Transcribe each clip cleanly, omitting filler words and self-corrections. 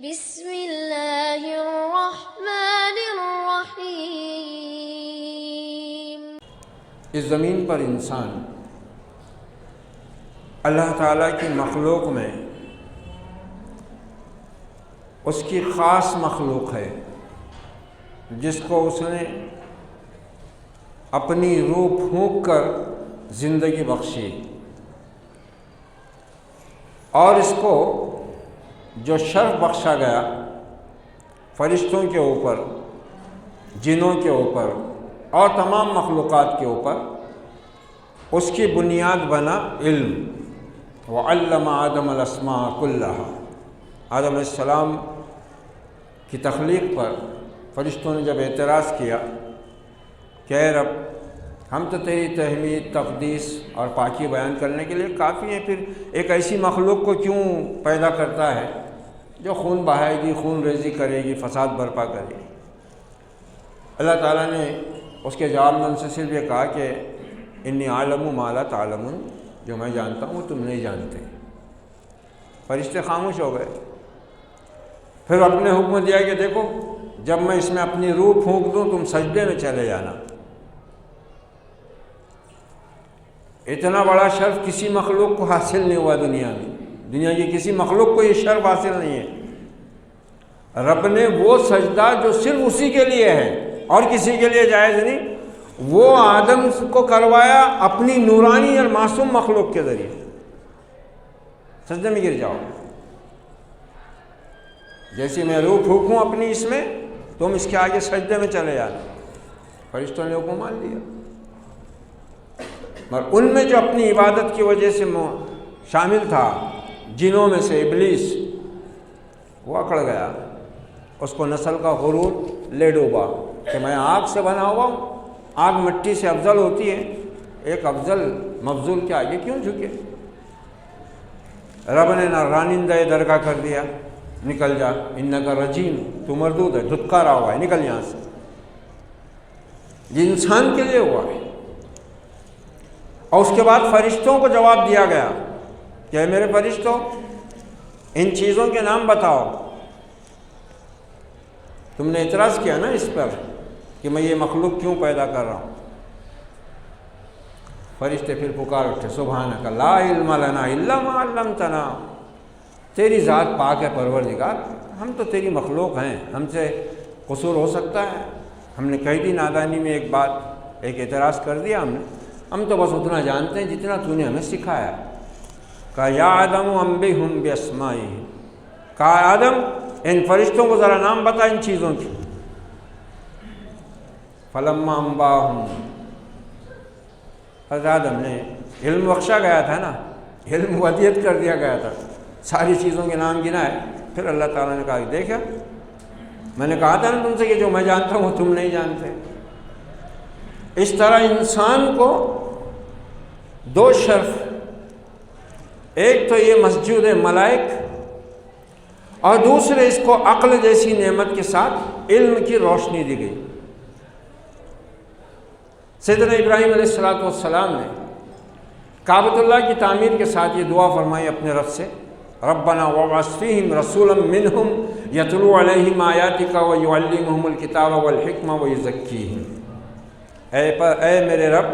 بسم اللہ الرحمن الرحیم۔ اس زمین پر انسان اللہ تعالیٰ کی مخلوق میں اس کی خاص مخلوق ہے جس کو اس نے اپنی روح پھونک کر زندگی بخشی، اور اس کو جو شرف بخشا گیا فرشتوں کے اوپر، جنوں کے اوپر اور تمام مخلوقات کے اوپر، اس کی بنیاد بنا علم۔ وعلم آدم الاسماء کلہا۔ آدم علیہ السلام کی تخلیق پر فرشتوں نے جب اعتراض کیا کہ اے رب، ہم تو تیری تحمید، تقدیس اور پاکی بیان کرنے کے لیے کافی ہیں، پھر ایک ایسی مخلوق کو کیوں پیدا کرتا ہے جو خون بہائے گی، خون ریزی کرے گی، فساد برپا کرے گی؟ اللہ تعالیٰ نے اس کے جواب میں ان سے صرف یہ کہا کہ انی عالم ما لا تعلمون، جو میں جانتا ہوں وہ تم نہیں جانتے۔ فرشتے خاموش ہو گئے۔ پھر اپنے حکم دیا کہ دیکھو، جب میں اس میں اپنی روح پھونک دوں تم سجدے میں چلے جانا۔ اتنا بڑا شرف کسی مخلوق کو حاصل نہیں ہوا دنیا میں، دنیا کی کسی مخلوق کو یہ شرف حاصل نہیں ہے۔ رب نے وہ سجدہ جو صرف اسی کے لیے ہے اور کسی کے لیے جائز نہیں، وہ آدم کو کروایا اپنی نورانی اور معصوم مخلوق کے ذریعے۔ سجدے میں گر جاؤ، جیسے میں روح پھونکوں اپنی اس میں، تم اس کے آگے سجدے میں چلے جانا۔ فرشتوں نے حکم مان لیا، مگر ان میں جو اپنی عبادت کی وجہ سے شامل تھا، جنوں میں سے ابلیس، وہ اکڑ گیا، اس کو نسل کا غرور لے ڈوبا کہ میں آگ سے بنا ہوا ہوں، آگ مٹی سے افضل ہوتی ہے، ایک افضل مفضول کے آگے کیوں جھکے؟ رب نے نہ رانندہ درگاہ کر دیا، نکل جا، انکا رجیم، تو مردود ہے، دھتکارا ہوا ہے، نکل یہاں سے۔ یہ انسان کے لیے ہوا ہے۔ اور اس کے بعد فرشتوں کو جواب دیا گیا کہ اے میرے فرشتوں، ان چیزوں کے نام بتاؤ۔ تم نے اعتراض کیا نا اس پر کہ میں یہ مخلوق کیوں پیدا کر رہا ہوں۔ فرشتے پھر پکار اٹھے، سبحانک لا علم لنا الا ما علمتنا، تیری ذات پاک ہے پروردگار، ہم تو تیری مخلوق ہیں، ہم سے قصور ہو سکتا ہے، ہم نے کہی تھی نادانی میں ایک بات، ایک اعتراض کر دیا ہم تو بس اتنا جانتے ہیں جتنا تو نے ہمیں سکھایا۔ کہا یا آدم انبئہم باسمائہم، کہا آدم ان فرشتوں کو ذرا نام بتا ان چیزوں کی۔ فلما انباہم، حضرت آدم نے علم بخشا گیا تھا نا، علم ودیت کر دیا گیا تھا، ساری چیزوں کے نام گنا ہے۔ پھر اللہ تعالیٰ نے کہا کہ دیکھا، میں نے کہا تھا نا تم سے کہ جو میں جانتا ہوں وہ تم نہیں جانتے۔ اس طرح انسان کو دو شرف، ایک تو یہ مسجود ملائک، اور دوسرے اس کو عقل جیسی نعمت کے ساتھ علم کی روشنی دی گئی۔ سیدنا ابراہیم علیہ السلام نے کعبۃ اللہ کی تعمیر کے ساتھ یہ دعا فرمائی اپنے رب سے، ربنا وابعث فیہم رسولا منہم یتلو علیہم آیاتک ویعلمہم الکتاب والحکمہ ویزکیہم۔ اے میرے رب،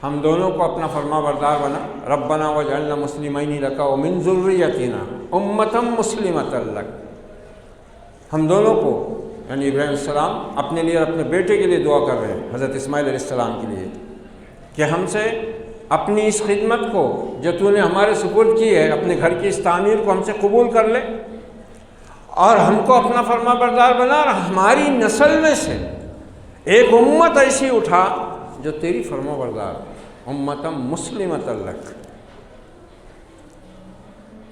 ہم دونوں کو اپنا فرما بردار بنا، ربنا واجعلنا مسلمین لک ومن ذریتنا امۃ مسلمۃ لک۔ ہم دونوں کو، یعنی ابراہیم علیہ السلام اپنے لیے اور اپنے بیٹے کے لیے دعا کر رہے ہیں، حضرت اسماعیل علیہ السلام کے لیے، کہ ہم سے اپنی اس خدمت کو جو تو نے ہمارے سپرد کی ہے، اپنے گھر کی اس تعمیر کو ہم سے قبول کر لے، اور ہم کو اپنا فرما بردار بنا، اور ہماری نسل میں سے ایک امت ایسی اٹھا جو تیری فرما بردار، امۃ مسلمۃ لک۔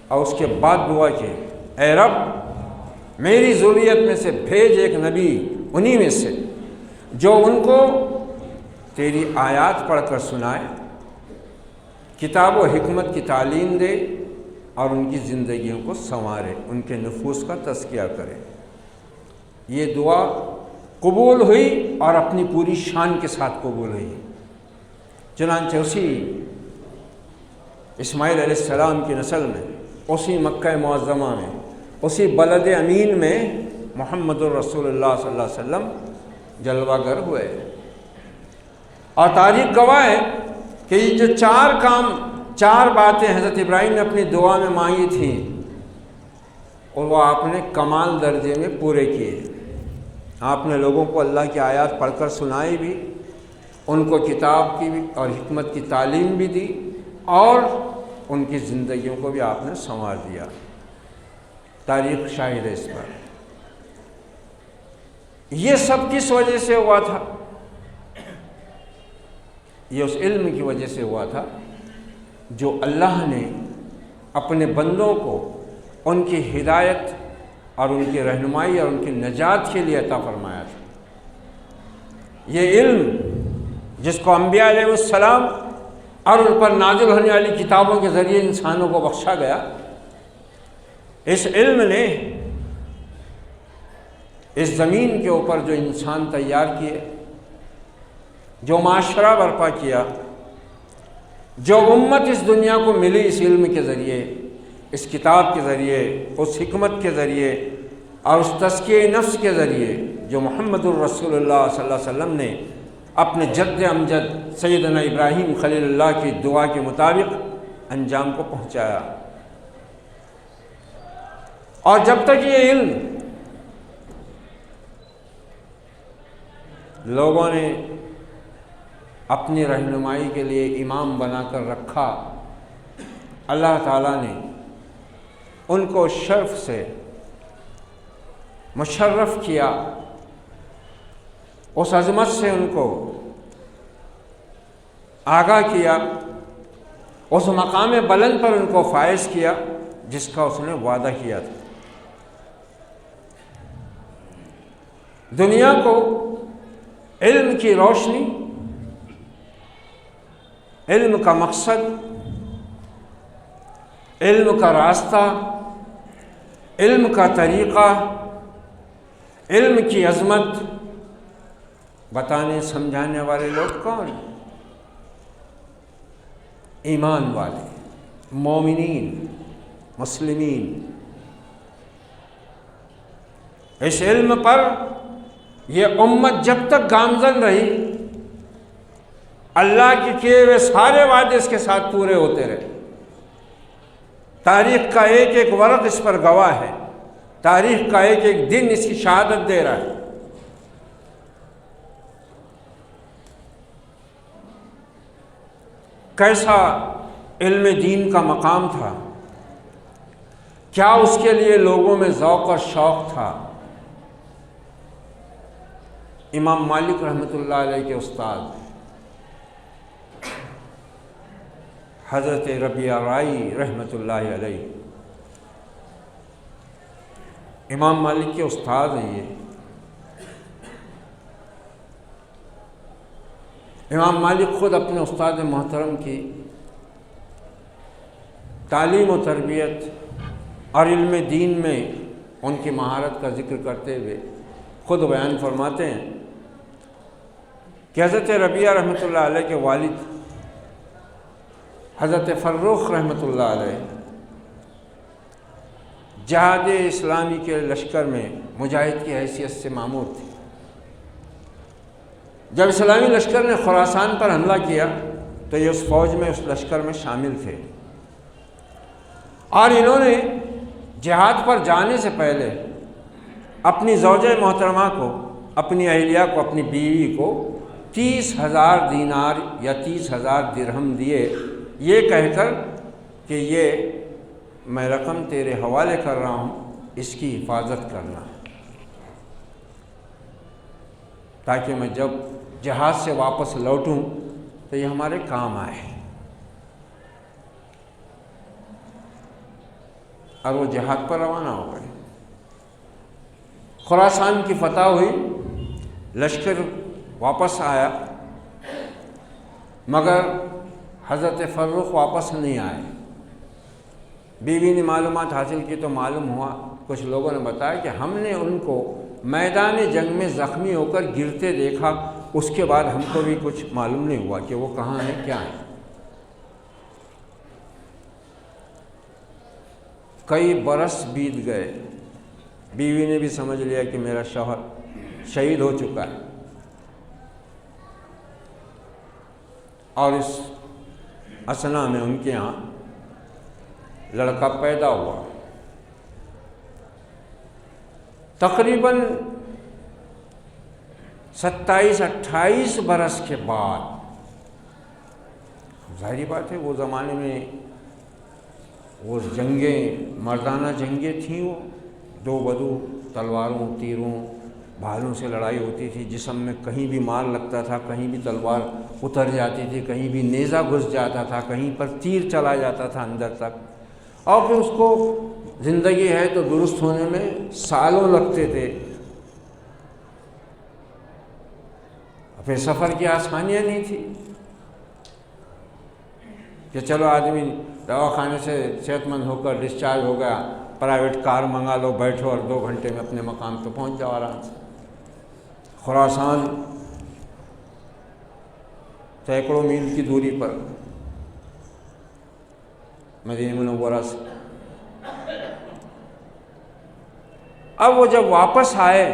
اور اس کے بعد دعا کی، اے رب میری ذریت میں سے بھیج ایک نبی انہی میں سے جو ان کو تیری آیات پڑھ کر سنائے، کتاب و حکمت کی تعلیم دے، اور ان کی زندگیوں کو سنوارے، ان کے نفوس کا تزکیہ کرے۔ یہ دعا قبول ہوئی اور اپنی پوری شان کے ساتھ قبول ہوئی۔ چنانچہ اسی اسماعیل علیہ السلام کی نسل میں، اسی مکہ معظمہ میں اسی بلد امین میں محمد الرسول اللہ صلی اللہ علیہ وسلم جلوہ گر ہوئے، اور تاریخ گواہ ہے کہ یہ جو چار باتیں حضرت ابراہیم نے اپنی دعا میں مانگی تھیں اور وہ آپ نے کمال درجے میں پورے کیے۔ آپ نے لوگوں کو اللہ کی آیات پڑھ کر سنائی بھی، ان کو کتاب کی بھی اور حکمت کی تعلیم بھی دی، اور ان کی زندگیوں کو بھی آپ نے سنوار دیا۔ تاریخ شاہد ہے اس پر۔ یہ سب کس وجہ سے ہوا تھا؟ یہ اس علم کی وجہ سے ہوا تھا جو اللہ نے اپنے بندوں کو ان کی ہدایت اور ان کی رہنمائی اور ان کی نجات کے لیے عطا فرمایا تھا۔ یہ علم جس کو انبیاء علیہ السلام اور ان پر نازل ہونے والی کتابوں کے ذریعے انسانوں کو بخشا گیا، اس علم نے اس زمین کے اوپر جو انسان تیار کیے، جو معاشرہ برپا کیا، جو امت اس دنیا کو ملی اس علم کے ذریعے، اس کتاب کے ذریعے، اس حکمت کے ذریعے اور اس تزکیہ نفس کے ذریعے جو محمد الرسول اللہ صلی اللہ علیہ وسلم نے اپنے جد امجد سیدنا ابراہیم خلیل اللہ کی دعا کے مطابق انجام کو پہنچایا۔ اور جب تک یہ علم لوگوں نے اپنی رہنمائی کے لیے امام بنا کر رکھا، اللہ تعالیٰ نے ان کو شرف سے مشرف کیا، اس عظمت سے ان کو آگاہ کیا، اس مقام بلند پر ان کو فائز کیا جس کا اس نے وعدہ کیا تھا۔ دنیا کو علم کی روشنی، علم کا مقصد، علم کا راستہ، علم کا طریقہ، علم کی عظمت بتانے سمجھانے والے لوگ کون؟ ایمان والے، مومنین، مسلمین۔ اس علم پر یہ امت جب تک گامزن رہی، اللہ کے کیے ہوئے سارے وعدے اس کے ساتھ پورے ہوتے رہے۔ تاریخ کا ایک ایک ورق اس پر گواہ ہے، تاریخ کا ایک ایک دن اس کی شہادت دے رہا ہے۔ کیسا علم دین کا مقام تھا، کیا اس کے لیے لوگوں میں ذوق اور شوق تھا۔ امام مالک رحمۃ اللہ علیہ کے استاد حضرت ربیعہ رائی رحمۃ اللہ علیہ، امام مالک کے استاد ہیں یہ۔ امام مالک خود اپنے استاد محترم کی تعلیم و تربیت اور علم دین میں ان کی مہارت کا ذکر کرتے ہوئے خود بیان فرماتے ہیں کہ حضرت ربیعہ رحمۃ اللہ علیہ کے والد حضرت فروخ رحمۃ اللہ علیہ جہاد اسلامی کے لشکر میں مجاہد کی حیثیت سے مامور تھے۔ جب اسلامی لشکر نے خراسان پر حملہ کیا تو یہ اس فوج میں، اس لشکر میں شامل تھے، اور انہوں نے جہاد پر جانے سے پہلے اپنی زوجہ محترمہ کو، اپنی اہلیہ کو، اپنی بیوی کو 30,000 دینار یا 30,000 درہم دیے، یہ کہہ کر کہ یہ میں رقم تیرے حوالے کر رہا ہوں، اس کی حفاظت کرنا تاکہ میں جب جہاد سے واپس لوٹوں تو یہ ہمارے کام آئے۔ اور وہ جہاد پر روانہ ہو گئے۔ خراسان کی فتح ہوئی، لشکر واپس آیا، مگر حضرت فروخ واپس نہیں آئے۔ بیوی نے معلومات حاصل کی تو معلوم ہوا، کچھ لوگوں نے بتایا کہ ہم نے ان کو میدان جنگ میں زخمی ہو کر گرتے دیکھا، اس کے بعد ہم کو بھی کچھ معلوم نہیں ہوا کہ وہ کہاں ہیں، کیا ہیں۔ کئی برس بیت گئے، بیوی نے بھی سمجھ لیا کہ میرا شوہر شہید ہو چکا ہے، اور اس اثنا میں ان کے ہاں لڑکا پیدا ہوا۔ تقریباً 27-28 برس کے بعد، ظاہری بات ہے وہ زمانے میں وہ جنگیں، مردانہ جنگیں تھیں، وہ دو بدو تلواروں، تیروں، بھالوں سے لڑائی ہوتی تھی، جسم میں کہیں بھی مار لگتا تھا، کہیں بھی تلوار اتر جاتی تھی، کہیں بھی نیزہ گھس جاتا تھا، کہیں پر تیر چلا جاتا تھا اندر تک، اور پھر اس کو زندگی ہے تو درست ہونے میں سالوں لگتے تھے۔ پھر سفر کی آسانیاں نہیں تھی کہ چلو آدمی دواخانے سے صحت مند ہو کر ڈسچارج ہو گیا، پرائیویٹ کار منگا لو، بیٹھو اور 2 گھنٹے میں اپنے مقام پہ پہنچ جاؤ آرام سے۔ خراسان سینکڑوں میل کی دوری پر، مدینہ منورہ سے۔ اب وہ جب واپس آئے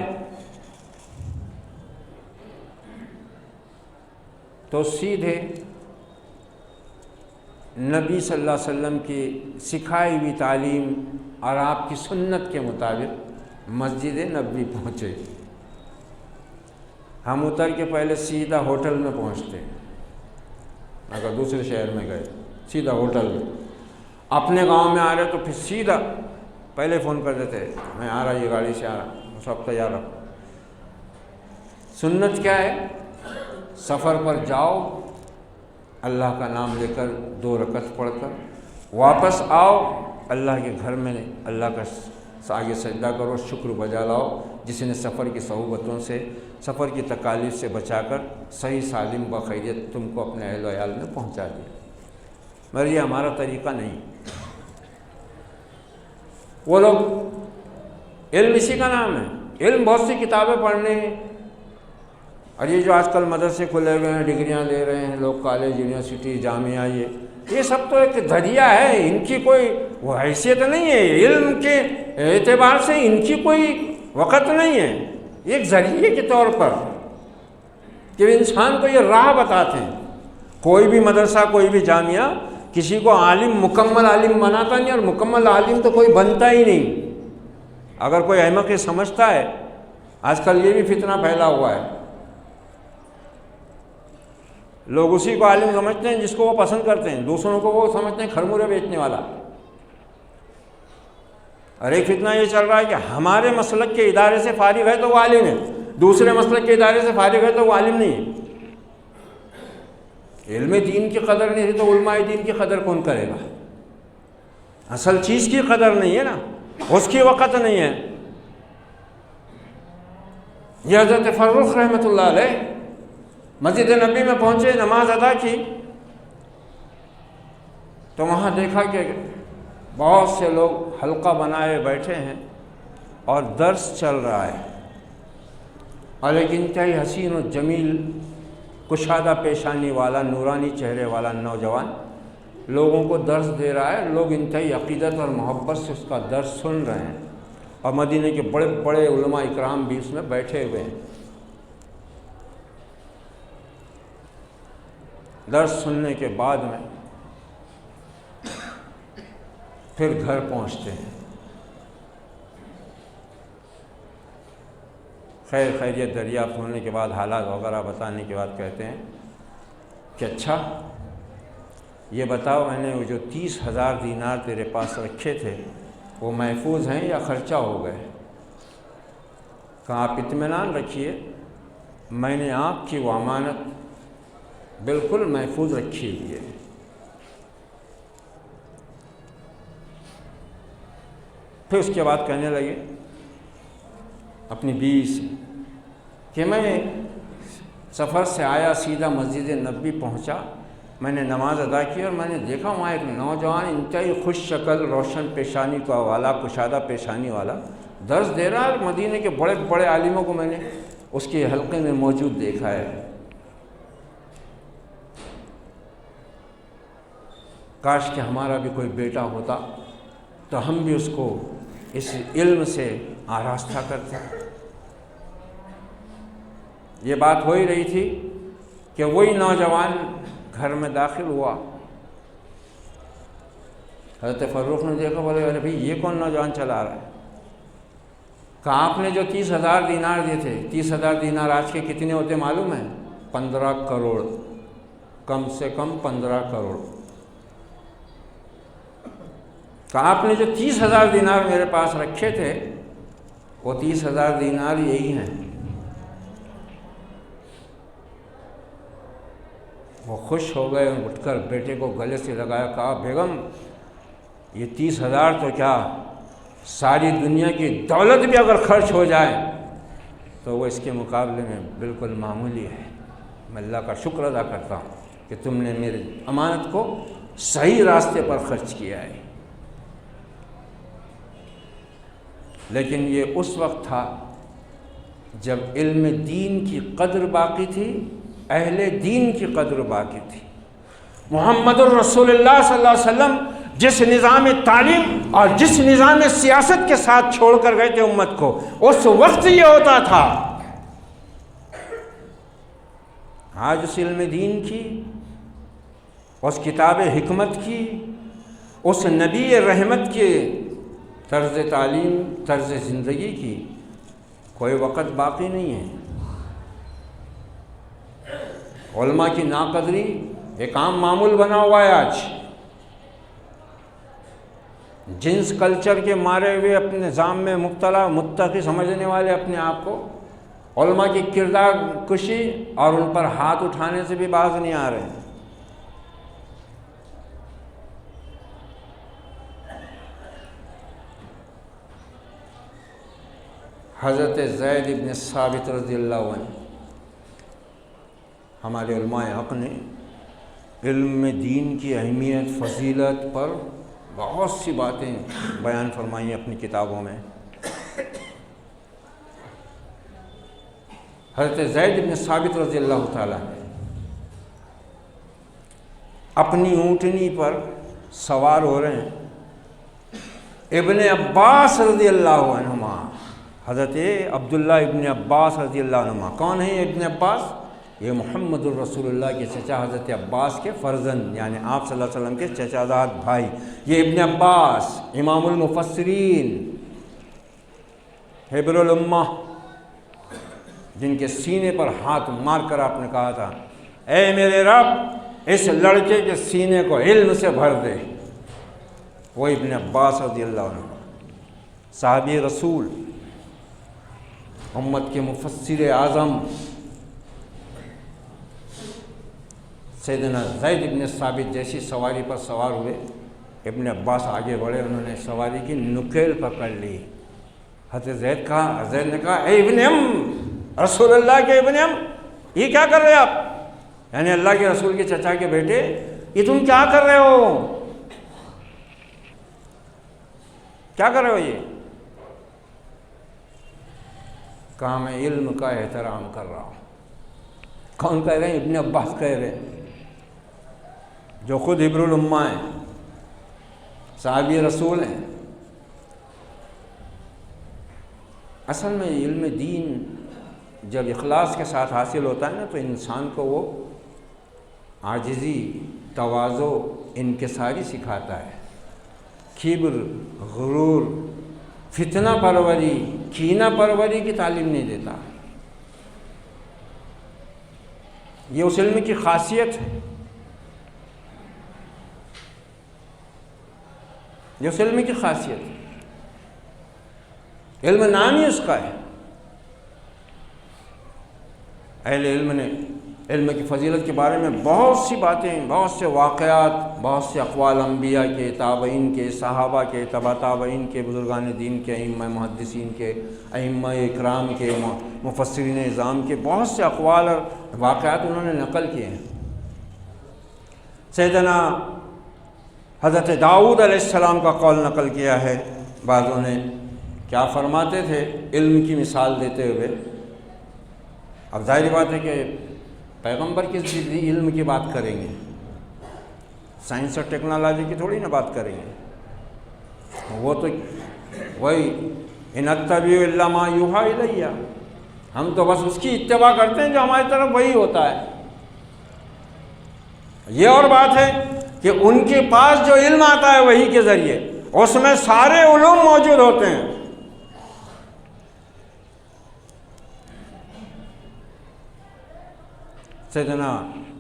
تو سیدھے نبی صلی اللہ علیہ وسلم کی سکھائی ہوئی تعلیم اور آپ کی سنت کے مطابق مسجد نبوی پہنچے۔ ہم اتر کے پہلے سیدھا ہوٹل میں پہنچتے، اگر دوسرے شہر میں گئے سیدھا ہوٹل میں، اپنے گاؤں میں آ رہے تو پھر سیدھا پہلے فون کر دیتے، میں آ رہا، یہ گاڑی سے آ رہا، سب تیار رکھو۔ سنت کیا ہے؟ سفر پر جاؤ، اللہ کا نام لے کر 2 رکعت پڑھ کر واپس آؤ، اللہ کے گھر میں اللہ کا آگے سجدہ کرو، شکر بجا لاؤ جس نے سفر کی صعوبتوں سے، سفر کی تکالیف سے بچا کر صحیح سالم بخیریت تم کو اپنے اہل و عیال میں پہنچا دیا۔ مگر یہ ہمارا طریقہ نہیں۔ وہ لوگ، علم اسی کا نام ہے، علم بہت سی کتابیں پڑھنے ہیں، اور یہ جو آج کل مدرسے کھلے ہوئے ہیں، ڈگریاں لے رہے ہیں لوگ، کالج، یونیورسٹی، جامعہ، یہ سب تو ایک ذریعہ ہے، ان کی کوئی وہ حیثیت نہیں ہے، علم کے اعتبار سے ان کی کوئی وقت نہیں ہے، ایک ذریعے کے طور پر کہ انسان کو یہ راہ بتاتے ہیں۔ کوئی بھی مدرسہ، کوئی بھی جامعہ کسی کو عالم، مکمل عالم بناتا نہیں، اور مکمل عالم تو کوئی بنتا ہی نہیں۔ اگر کوئی احمق یہ سمجھتا ہے، آج کل یہ بھی فتنہ پھیلا ہوا ہے، لوگ اسی کو عالم سمجھتے ہیں جس کو وہ پسند کرتے ہیں، دوسروں کو وہ سمجھتے ہیں کھرمورے بیچنے والا۔ اور ایک فتنہ یہ چل رہا ہے کہ ہمارے مسلک کے ادارے سے فارغ ہے تو وہ عالم ہے، دوسرے مسلک کے ادارے سے فارغ ہے تو وہ عالم نہیں ہے۔ علم دین کی قدر نہیں ہے تو علماء دین کی قدر کون کرے گا؟ اصل چیز کی قدر نہیں ہے نا، اس کی وقت نہیں ہے۔ یہ حضرت فرخ رحمۃ اللہ علیہ مسجد نبی میں پہنچے، نماز ادا کی تو وہاں دیکھا کہ بہت سے لوگ حلقہ بنائے بیٹھے ہیں اور درس چل رہا ہے، اور ایک انتہائی حسین و جمیل کشادہ پیشانی والا، نورانی چہرے والا نوجوان لوگوں کو درس دے رہا ہے، لوگ انتہائی عقیدت اور محبت سے اس کا درس سن رہے ہیں، اور مدینے کے بڑے بڑے علماء اکرام بھی اس میں بیٹھے ہوئے ہیں۔ درس سننے کے بعد میں پھر گھر پہنچتے ہیں، خیریت دریافت ہونے کے بعد، حالات وغیرہ بتانے کے بعد کہتے ہیں کہ اچھا یہ بتاؤ، میں نے وہ جو 30,000 دینار تیرے پاس رکھے تھے وہ محفوظ ہیں یا خرچہ ہو گئے؟ کہا آپ اطمینان رکھیے، میں نے آپ کی وہ امانت بالکل محفوظ رکھی ہوئی ہے۔ پھر اس کے بعد کہنے لگے اپنی بیوی سے کہ میں سفر سے آیا، سیدھا مسجد نبوی پہنچا، میں نے نماز ادا کی اور میں نے دیکھا وہاں ایک نوجوان انتہائی خوش شکل، روشن پیشانی کا والا، کشادہ پیشانی والا درس دے رہا ہے، اور مدینے کے بڑے بڑے عالموں کو میں نے اس کے حلقے میں موجود دیکھا ہے۔ کاش کہ ہمارا بھی کوئی بیٹا ہوتا تو ہم بھی اس کو اس علم سے آراستہ کرتے۔ یہ بات ہو ہی رہی تھی کہ وہی نوجوان گھر میں داخل ہوا۔ حضرت فاروق نے دیکھا، بولے ارے بھائی یہ کون نوجوان چلا رہا ہے؟ کہا آپ نے جو 30,000 دینار دیے تھے، 30,000 دینار آج کے کتنے ہوتے معلوم ہے؟ 15 کروڑ، کم سے کم 15 کروڑ۔ کہا آپ نے جو 30,000 دینار میرے پاس رکھے تھے وہ 30,000 دینار یہی ہیں۔ وہ خوش ہو گئے، اٹھ کر بیٹے کو گلے سے لگایا، کہا بیگم یہ 30,000 تو کیا ساری دنیا کی دولت بھی اگر خرچ ہو جائے تو وہ اس کے مقابلے میں بالکل معمولی ہے۔ میں اللہ کا شکر ادا کرتا ہوں کہ تم نے میری امانت کو صحیح راستے پر خرچ کیا ہے۔ لیکن یہ اس وقت تھا جب علم دین کی قدر باقی تھی، اہل دین کی قدر باقی تھی۔ محمد الرسول اللہ صلی اللہ علیہ وسلم جس نظام تعلیم اور جس نظام سیاست کے ساتھ چھوڑ کر گئے تھے امت کو، اس وقت یہ ہوتا تھا۔ آج اس علم دین کی، اس کتاب حکمت کی، اس نبی رحمت کے طرز تعلیم، طرز زندگی کی کوئی وقت باقی نہیں ہے۔ علماء کی ناقدری ایک عام معمول بنا ہوا ہے آج۔ جنس کلچر کے مارے ہوئے اپنے نظام میں مبتلا متقی سمجھنے والے اپنے آپ کو علماء کی کردار کشی اور ان پر ہاتھ اٹھانے سے بھی باز نہیں آ رہے۔ حضرت زید بن ثابت رضی اللہ عنہ، ہمارے علماء حق نے علم دین کی اہمیت، فضیلت پر بہت سی باتیں بیان فرمائی ہیں اپنی کتابوں میں۔ حضرت زید بن ثابت رضی اللہ تعالیٰ اپنی اونٹنی پر سوار ہو رہے ہیں۔ ابن عباس رضی اللہ عنہما، حضرت عبداللہ ابن عباس رضی اللہ عنہما، کون ہیں ابن عباس؟ یہ محمد الرسول اللہ کے چچا حضرت عباس کے فرزند، یعنی آپ صلی اللہ علیہ وسلم کے چچا زاد بھائی۔ یہ ابن عباس امام المفسرین، حبر الامہ، جن کے سینے پر ہاتھ مار کر آپ نے کہا تھا اے میرے رب اس لڑکے کے سینے کو علم سے بھر دے، وہ ابن عباس رضی اللہ عنہ، صحابی رسول، امت کے مفسر اعظم سیدنا زید بن ثابت جیسی سواری پر سوار ہوئے۔ ابن عباس آگے بڑھے، انہوں نے سواری کی نکیل پکڑ لی۔ حضرت زید نے کہا اے ابن ام، رسول اللہ کے ابن ام، یہ کیا کر رہے آپ؟ یعنی اللہ کے رسول کے چچا کے بیٹے، یہ تم کیا کر رہے ہو؟ کیا کر رہے ہو؟ یہ کہا میں علم کا احترام کر رہا ہوں۔ کون کہہ رہے ہیں؟ ابن عباس کہہ رہے ہیں، جو خود حبر الامہ ہیں، صحابی رسول ہیں۔ اصل میں علم دین جب اخلاص کے ساتھ حاصل ہوتا ہے نا تو انسان کو وہ عاجزی، تواضع، انکساری سکھاتا ہے۔ کبر، غرور، فتنہ پروری، کینہ پروری کی تعلیم نہیں دیتا۔ یہ اس علم کی خاصیت ہے، یہ اس علم کی خاصیت ہے۔ علم نام ہی اس کا ہے۔ اہل علم نے علم کی فضیلت کے بارے میں بہت سی باتیں، بہت سے واقعات، بہت سے اقوال انبیاء کے، تابعین کے، صحابہ کے، تبع تابعین کے، بزرگان دین کے، ائمہ محدثین کے، ائمہ اکرام کے، مفسرین اعظام کے بہت سے اقوال اور واقعات انہوں نے نقل کیے ہیں۔ سیدنا حضرت داؤد علیہ السلام کا قول نقل کیا ہے بعضوں نے، کیا فرماتے تھے علم کی مثال دیتے ہوئے؟ اب ظاہری بات ہے کہ پیغمبر کس علم کی بات کریں گے، سائنس اور ٹیکنالوجی کی تھوڑی نا بات کریں گے، وہ تو وہی ان اتبع الا ما یوحی الیہ، ہم تو بس اس کی اتباع کرتے ہیں جو ہماری طرف وہی ہوتا ہے۔ یہ اور بات ہے کہ ان کے پاس جو علم آتا ہے وحی کے ذریعے، اس میں سارے علوم موجود ہوتے ہیں۔ سیدنا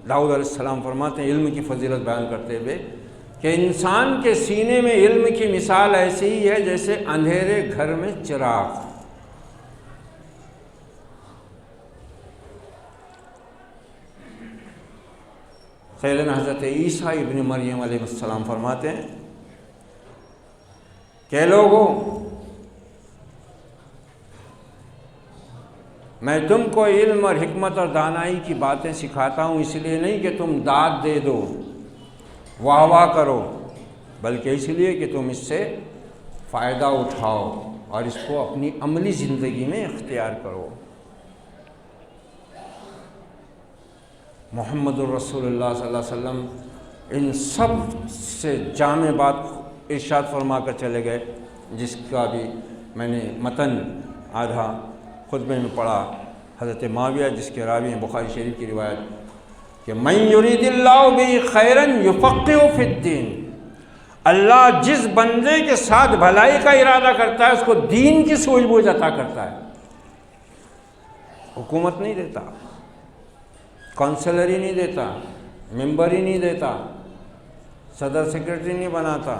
داؤد علیہ السلام فرماتے ہیں علم کی فضیلت بیان کرتے ہوئے کہ انسان کے سینے میں علم کی مثال ایسی ہی ہے جیسے اندھیرے گھر میں چراغ۔ سیدنا حضرت عیسیٰ ابن مریم علیہ السلام فرماتے ہیں کہ لوگوں، میں تم کو علم اور حکمت اور دانائی کی باتیں سکھاتا ہوں اس لیے نہیں کہ تم داد دے دو، واہ واہ کرو، بلکہ اس لیے کہ تم اس سے فائدہ اٹھاؤ اور اس کو اپنی عملی زندگی میں اختیار کرو۔ محمد الرسول اللہ صلی اللہ علیہ وسلم ان سب سے جامع بات ارشاد فرما کر چلے گئے، جس کا بھی میں نے متن آدھا خطبے میں پڑھا، حضرت معاویہ جس کے راوی ہیں بخاری شریف کی روایت کہ من یرید اللہ بہ خیرا یفقہہ فی الدین، اللہ جس بندے کے ساتھ بھلائی کا ارادہ کرتا ہے اس کو دین کی سوجھ بوجھ عطا کرتا ہے۔ حکومت نہیں دیتا، کونسلر ہی نہیں دیتا، ممبر ہی نہیں دیتا، صدر سیکرٹری نہیں بناتا،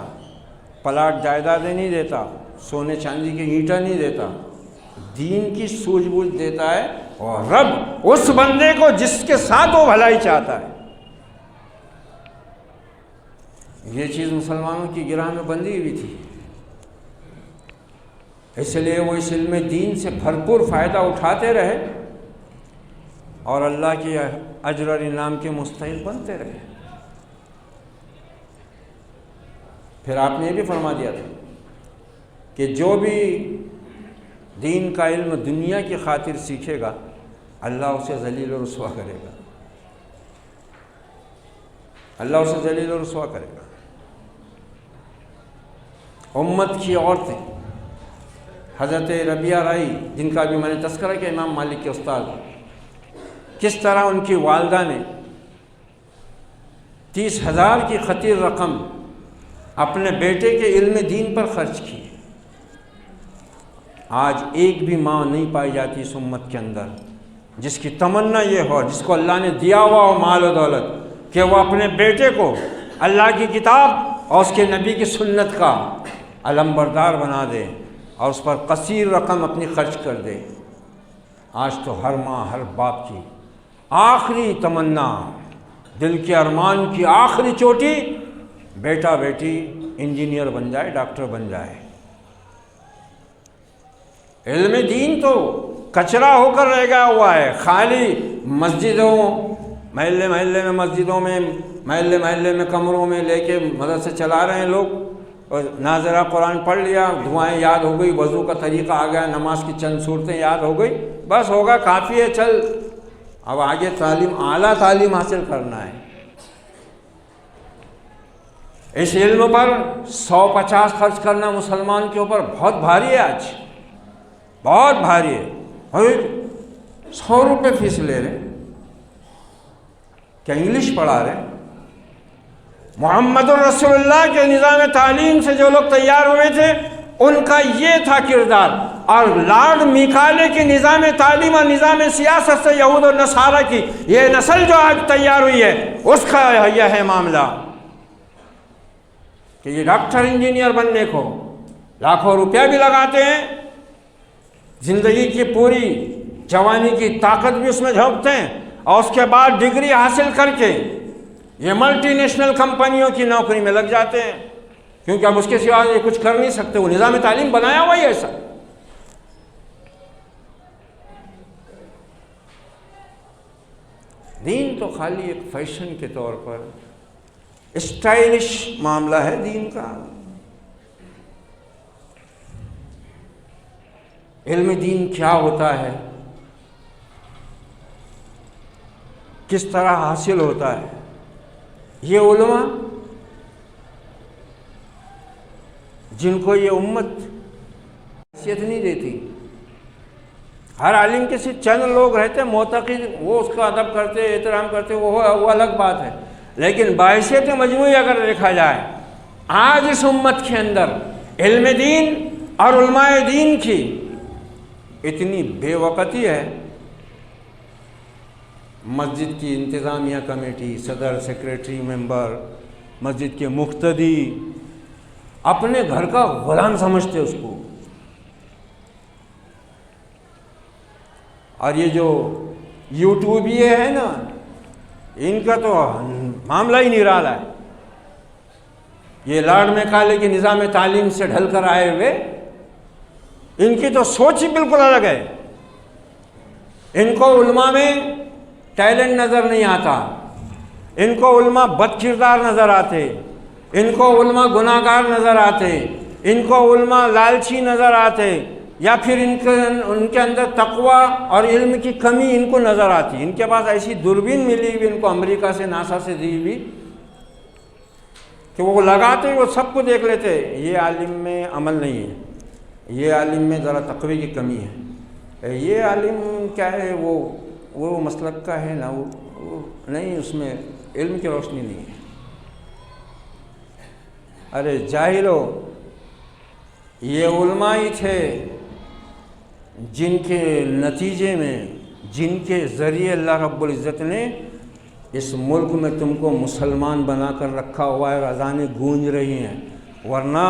پلاٹ جائیدادیں نہیں دیتا، سونے چاندی کے اینٹیں نہیں دیتا، دین کی سوجھ بوجھ دیتا ہے، اور رب اس بندے کو جس کے ساتھ وہ بھلائی چاہتا ہے۔ یہ چیز مسلمانوں کی گراہ میں بندھی ہوئی تھی، اس لیے وہ اس علم دین سے بھرپور فائدہ اٹھاتے رہے اور اللہ کے اجر اور انعام کے مستحق بنتے رہے۔ پھر آپ نے یہ بھی فرما دیا تھا کہ جو بھی دین کا علم دنیا کی خاطر سیکھے گا اللہ اسے ذلیل و رسوا کرے گا، اللہ اسے ذلیل و رسوا کرے گا۔ امت کی عورتیں، حضرت ربیہ رائی جن کا بھی میں نے تذکرہ کیا، امام مالک کے استاد، کس طرح ان کی والدہ نے 30,000 کی خطیر رقم اپنے بیٹے کے علم دین پر خرچ کی۔ آج ایک بھی ماں نہیں پائی جاتی اس امت کے اندر جس کی تمنا یہ ہو، جس کو اللہ نے دیا ہوا ہو مال و دولت، کہ وہ اپنے بیٹے کو اللہ کی کتاب اور اس کے نبی کی سنت کا علمبردار بنا دے اور اس پر کثیر رقم اپنی خرچ کر دے۔ آج تو ہر ماں، ہر باپ کی آخری تمنا، دل کے ارمان کی آخری چوٹی، بیٹا بیٹی انجینئر بن جائے، ڈاکٹر بن جائے۔ علم دین تو کچرا ہو کر رہ گیا ہوا ہے، خالی مسجدوں، محلے محلے میں مسجدوں میں، محلے محلے میں کمروں میں لے کے مدرسے چلا رہے ہیں لوگ، اور ناظرہ قرآن پڑھ لیا، دعائیں یاد ہو گئی، وضو کا طریقہ آ گیا، نماز کی چند صورتیں یاد ہو گئی، بس ہوگا، کافی ہے، چل اب آگے تعلیم، اعلیٰ تعلیم حاصل کرنا ہے۔ اس علم پر 150 خرچ کرنا مسلمان کے اوپر بہت بھاری ہے، آج بہت بھاری ہے۔ اور 100 روپے فیس لے رہے، کیا انگلش پڑھا رہے؟ محمد الرسول اللہ کے نظام تعلیم سے جو لوگ تیار ہوئے تھے ان کا یہ تھا کردار، اور لارڈ میکالے کے نظام تعلیم اور نظام سیاست سے یہود اور نصارہ کی یہ نسل جو آج تیار ہوئی ہے اس کا یہ ہے معاملہ کہ یہ ڈاکٹر انجینئر بننے کو لاکھوں روپیہ بھی لگاتے ہیں، زندگی کی پوری جوانی کی طاقت بھی اس میں جھونکتے ہیں، اور اس کے بعد ڈگری حاصل کر کے یہ ملٹی نیشنل کمپنیوں کی نوکری میں لگ جاتے ہیں، کیونکہ اب اس کے سوا یہ کچھ کر نہیں سکتے، وہ نظام تعلیم بنایا ہوا ہی ایسا۔ دین تو خالی ایک فیشن کے طور پر اسٹائلش معاملہ ہے دین کا۔ علم دین کیا ہوتا ہے، کس طرح حاصل ہوتا ہے، یہ علماء جن کو یہ امت حیثیت نہیں دیتی. ہر عالم کے صرف چند لوگ رہتے ہیں معتقد، وہ اس کا ادب کرتے، احترام کرتے، وہ الگ بات ہے. لیکن بحیثیت مجموعی اگر دیکھا جائے، آج اس امت کے اندر علم دین اور علماء دین کی اتنی بے وقتی ہے. مسجد کی انتظامیہ کمیٹی، صدر، سیکریٹری، ممبر، مسجد کے مقتدی اپنے گھر کا غلام سمجھتے اس کو. اور یہ جو یوٹیوب یہ ہے نا، ان کا تو معاملہ ہی نرالا ہے. یہ لارڈ میکالے کے نظام تعلیم سے ڈھل کر آئے ہوئے، ان کی تو سوچ ہی بالکل الگ ہے. ان کو علماء میں ٹیلنٹ نظر نہیں آتا، ان کو علماء بد کردار نظر آتے، ان کو علماء گناہ گار نظر آتے، ان کو علماء لالچی نظر آتے، یا پھر ان کے اندر تقوی اور علم کی کمی ان کو نظر آتی. ان کے پاس ایسی دوربین ملی ہوئی ان کو امریکہ سے، ناسا سے دی ہوئی، کہ وہ لگاتے وہ سب کو دیکھ لیتے. یہ عالم میں عمل نہیں ہے، یہ عالم میں ذرا تقوی کی کمی ہے، یہ عالم کیا ہے، وہ مسلک کا ہے نا، وہ نہیں، اس میں علم کی روشنی نہیں ہے. ارے جاہلو، یہ علماء ہی تھے جن کے نتیجے میں، جن کے ذریعے اللہ رب العزت نے اس ملک میں تم کو مسلمان بنا کر رکھا ہوا ہے، اذانیں گونج رہی ہیں. ورنہ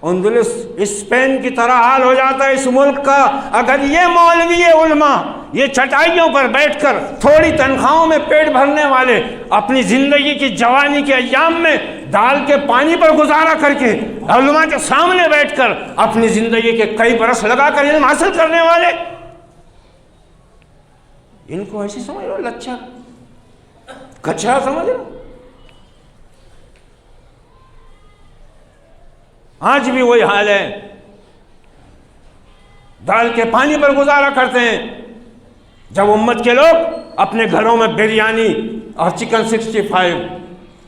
اندلس اسپین کی طرح حال ہو جاتا ہے اس ملک کا اگر یہ مولوی علماء، یہ چٹائیوں پر بیٹھ کر تھوڑی تنخواہوں میں پیٹ بھرنے والے، اپنی زندگی کی جوانی کے ایام میں دال کے پانی پر گزارا کر کے علماء کے سامنے بیٹھ کر اپنی زندگی کے کئی برس لگا کر علم حاصل کرنے والے، ان کو ایسی سمجھ لو لچھا کچرا سمجھ لو. آج بھی وہی حال ہے، دال کے پانی پر گزارا کرتے ہیں، جب امت کے لوگ اپنے گھروں میں بریانی اور چکن 65،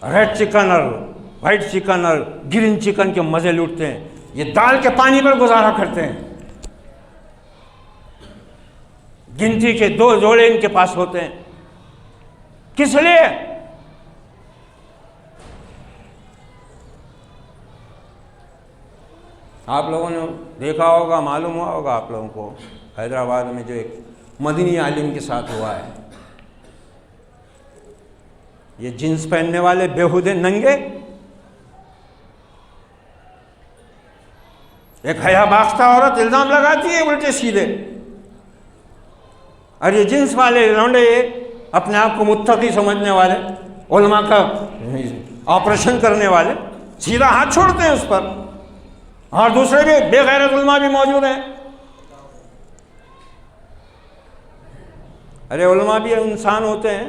ریڈ چکن اور وائٹ چکن اور گرین چکن کے مزے لوٹتے ہیں، یہ دال کے پانی پر گزارا کرتے ہیں. گنتی کے 2 جوڑے ان کے پاس ہوتے ہیں. کس لیے؟ آپ لوگوں نے دیکھا ہوگا، معلوم ہوا ہوگا آپ لوگوں کو، حیدرآباد میں جو ایک مدنی عالم کے ساتھ ہوا ہے، یہ جینس پہننے والے بیہودے ننگے، ایک حیا باختہ عورت الزام لگاتی ہے الٹے سیدھے، اور یہ جنس والے لونڈے اپنے آپ کو متقی سمجھنے والے، علماء کا آپریشن کرنے والے، سیدھا ہاتھ چھوڑتے ہیں اس پر. اور دوسرے بھی بے غیرت علماء بھی موجود ہیں. ارے علماء بھی انسان ہوتے ہیں،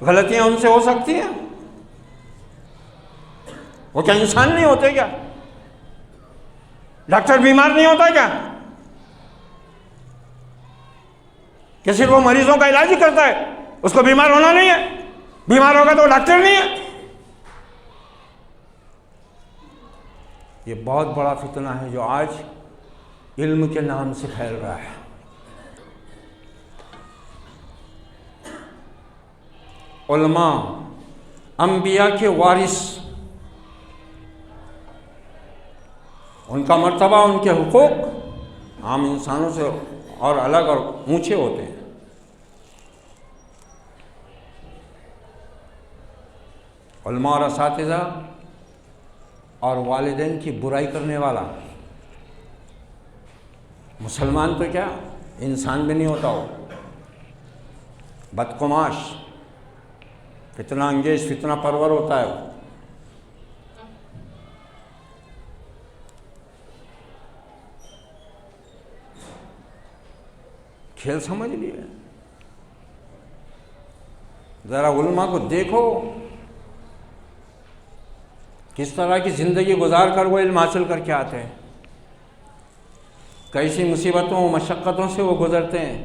غلطیاں ان سے ہو سکتی ہیں، وہ کیا انسان نہیں ہوتے کیا؟ ڈاکٹر بیمار نہیں ہوتا کیا؟ کہ صرف وہ مریضوں کا علاج ہی کرتا ہے، اس کو بیمار ہونا نہیں ہے؟ بیمار ہوگا تو وہ ڈاکٹر نہیں ہے. یہ بہت بڑا فتنہ ہے جو آج علم کے نام سے پھیل رہا ہے. علماء انبیاء کے وارث، ان کا مرتبہ، ان کے حقوق عام انسانوں سے اور الگ اور اونچے ہوتے ہیں. علماء اور اساتذہ اور والدین کی برائی کرنے والا مسلمان تو کیا انسان بھی نہیں ہوتا، ہو بدقماش، فتنہ انگیز، فتنہ پرور ہوتا ہے. کھیل سمجھ لیے. ذرا علماء کو دیکھو کس طرح کی زندگی گزار کر وہ علم حاصل کر کے آتے ہیں، کیسی مصیبتوں و مشقتوں سے وہ گزرتے ہیں.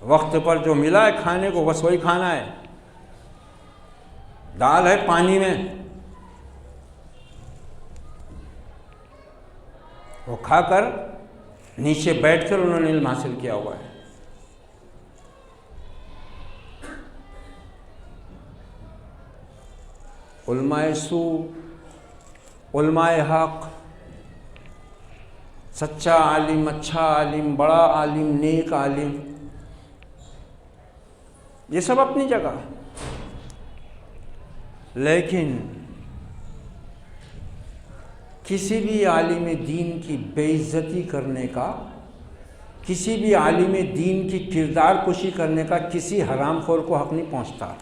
وقت پر جو ملا ہے کھانے کو بس وہی کھانا ہے. دال ہے پانی میں، وہ کھا کر نیچے بیٹھ کر انہوں نے علم حاصل کیا ہوا ہے۔ علماء سو، علماء حق، سچا عالم، اچھا عالم، بڑا عالم، نیک عالم، یہ سب اپنی جگہ، لیکن کسی بھی عالم دین کی بے عزتی کرنے کا، کسی بھی عالم دین کی کردار کشی کرنے کا کسی حرام خور کو حق نہیں پہنچتا۔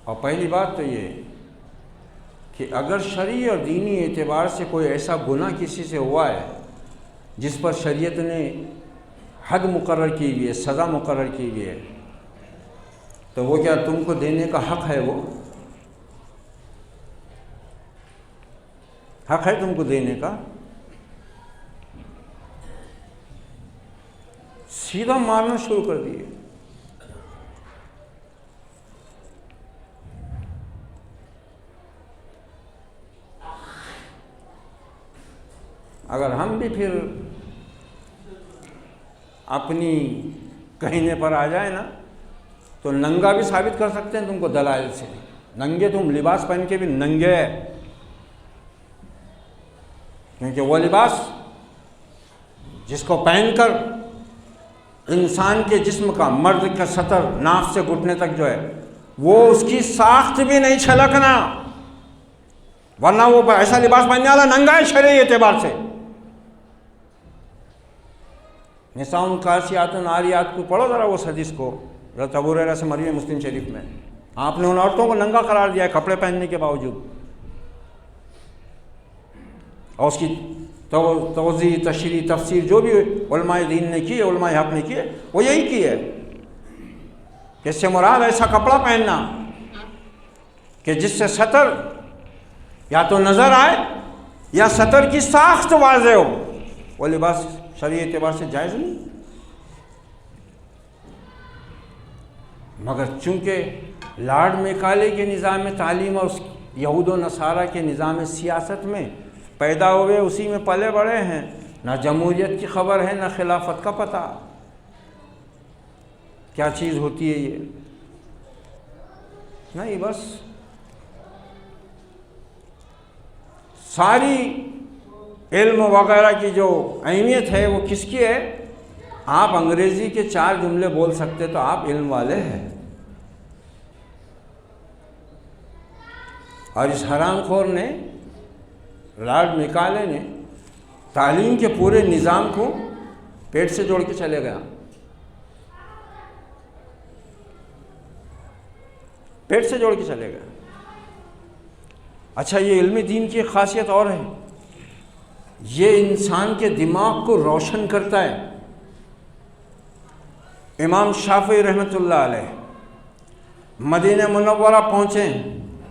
اور پہلی بات تو یہ کہ اگر شرعی اور دینی اعتبار سے کوئی ایسا گناہ کسی سے ہوا ہے جس پر شریعت نے حد مقرر کی ہوئی ہے، سزا مقرر کی ہوئی ہے، تو وہ کیا تم کو دینے کا حق ہے؟ وہ حق ہے تم کو دینے کا؟ سیدھا مارنا شروع کر دیے۔ اگر ہم بھی پھر اپنی کہنے پر آ جائیں نا تو ننگا بھی ثابت کر سکتے ہیں تم کو دلائل سے۔ ننگے تم لباس پہن کے بھی ننگے، کیونکہ وہ لباس جس کو پہن کر انسان کے جسم کا، مرد کا سطر ناف سے گھٹنے تک جو ہے وہ اس کی ساخت بھی نہیں چھلکنا، ورنہ وہ ایسا لباس پہننے والا ننگا ہے شرعی اعتبار سے۔ نساء کاسیات عاریات کو پڑھو ذرا اس حدیث کو، حضرت ابو ہریرہ سے مروی ہے مسلم شریف میں۔ آپ نے ان عورتوں کو ننگا قرار دیا ہے کپڑے پہننے کے باوجود، اور اس کی توضیح، تشریح، تفسیر جو بھی علماء دین نے کی ہے، علماء حق نے کی ہے، وہ یہی کی ہے کہ اس سے مراد ایسا کپڑا پہننا کہ جس سے سطر یا تو نظر آئے یا سطر کی ساخت واضح ہو، وہ لباس شرعی اعتبار سے جائز نہیں۔ مگر چونکہ لارڈ میکالے کے نظام تعلیم اور یہود و نصارہ کے نظام سیاست میں پیدا ہوئے، اسی میں پلے بڑے ہیں، نہ جمہوریت کی خبر ہے نہ خلافت کا پتہ، کیا چیز ہوتی ہے یہ نہیں۔ بس ساری علم وغیرہ کی جو اہمیت ہے وہ کس کی ہے؟ آپ انگریزی کے 4 جملے بول سکتے تو آپ علم والے ہیں، اور اس حرام خور نے، لارڈ میکالے نے تعلیم کے پورے نظام کو پیٹ سے جوڑ کے چلے گیا، پیٹ سے جوڑ کے چلے گیا۔ اچھا، یہ علم دین کی ایک خاصیت اور ہے، یہ انسان کے دماغ کو روشن کرتا ہے۔ امام شافعی رحمۃ اللہ علیہ مدینہ منورہ پہنچے،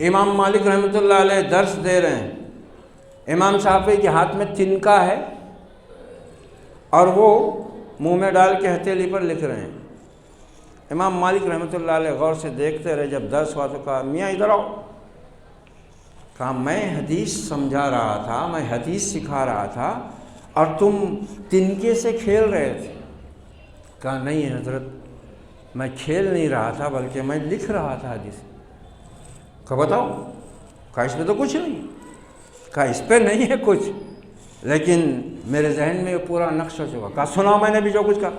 امام مالک رحمۃ اللہ علیہ درس دے رہے ہیں، امام شافعی کے ہاتھ میں تنکا ہے اور وہ منہ میں ڈال کے ہتھیلی پر لکھ رہے ہیں۔ امام مالک رحمۃ اللہ علیہ غور سے دیکھتے رہے، جب درس ہوا تو کہا میاں ادھر آؤ۔ کہا میں حدیث سمجھا رہا تھا، میں حدیث سکھا رہا تھا اور تم تنکے سے کھیل رہے تھے۔ کہا نہیں حضرت، میں کھیل نہیں رہا تھا بلکہ میں لکھ رہا تھا حدیث۔ کہا بتاؤ؟ کہا اس پہ تو کچھ نہیں۔ کہا اس پہ نہیں ہے کچھ، لیکن میرے ذہن میں پورا نقش ہو چکا۔ کہا سنا میں نے بھی جو کچھ کہا،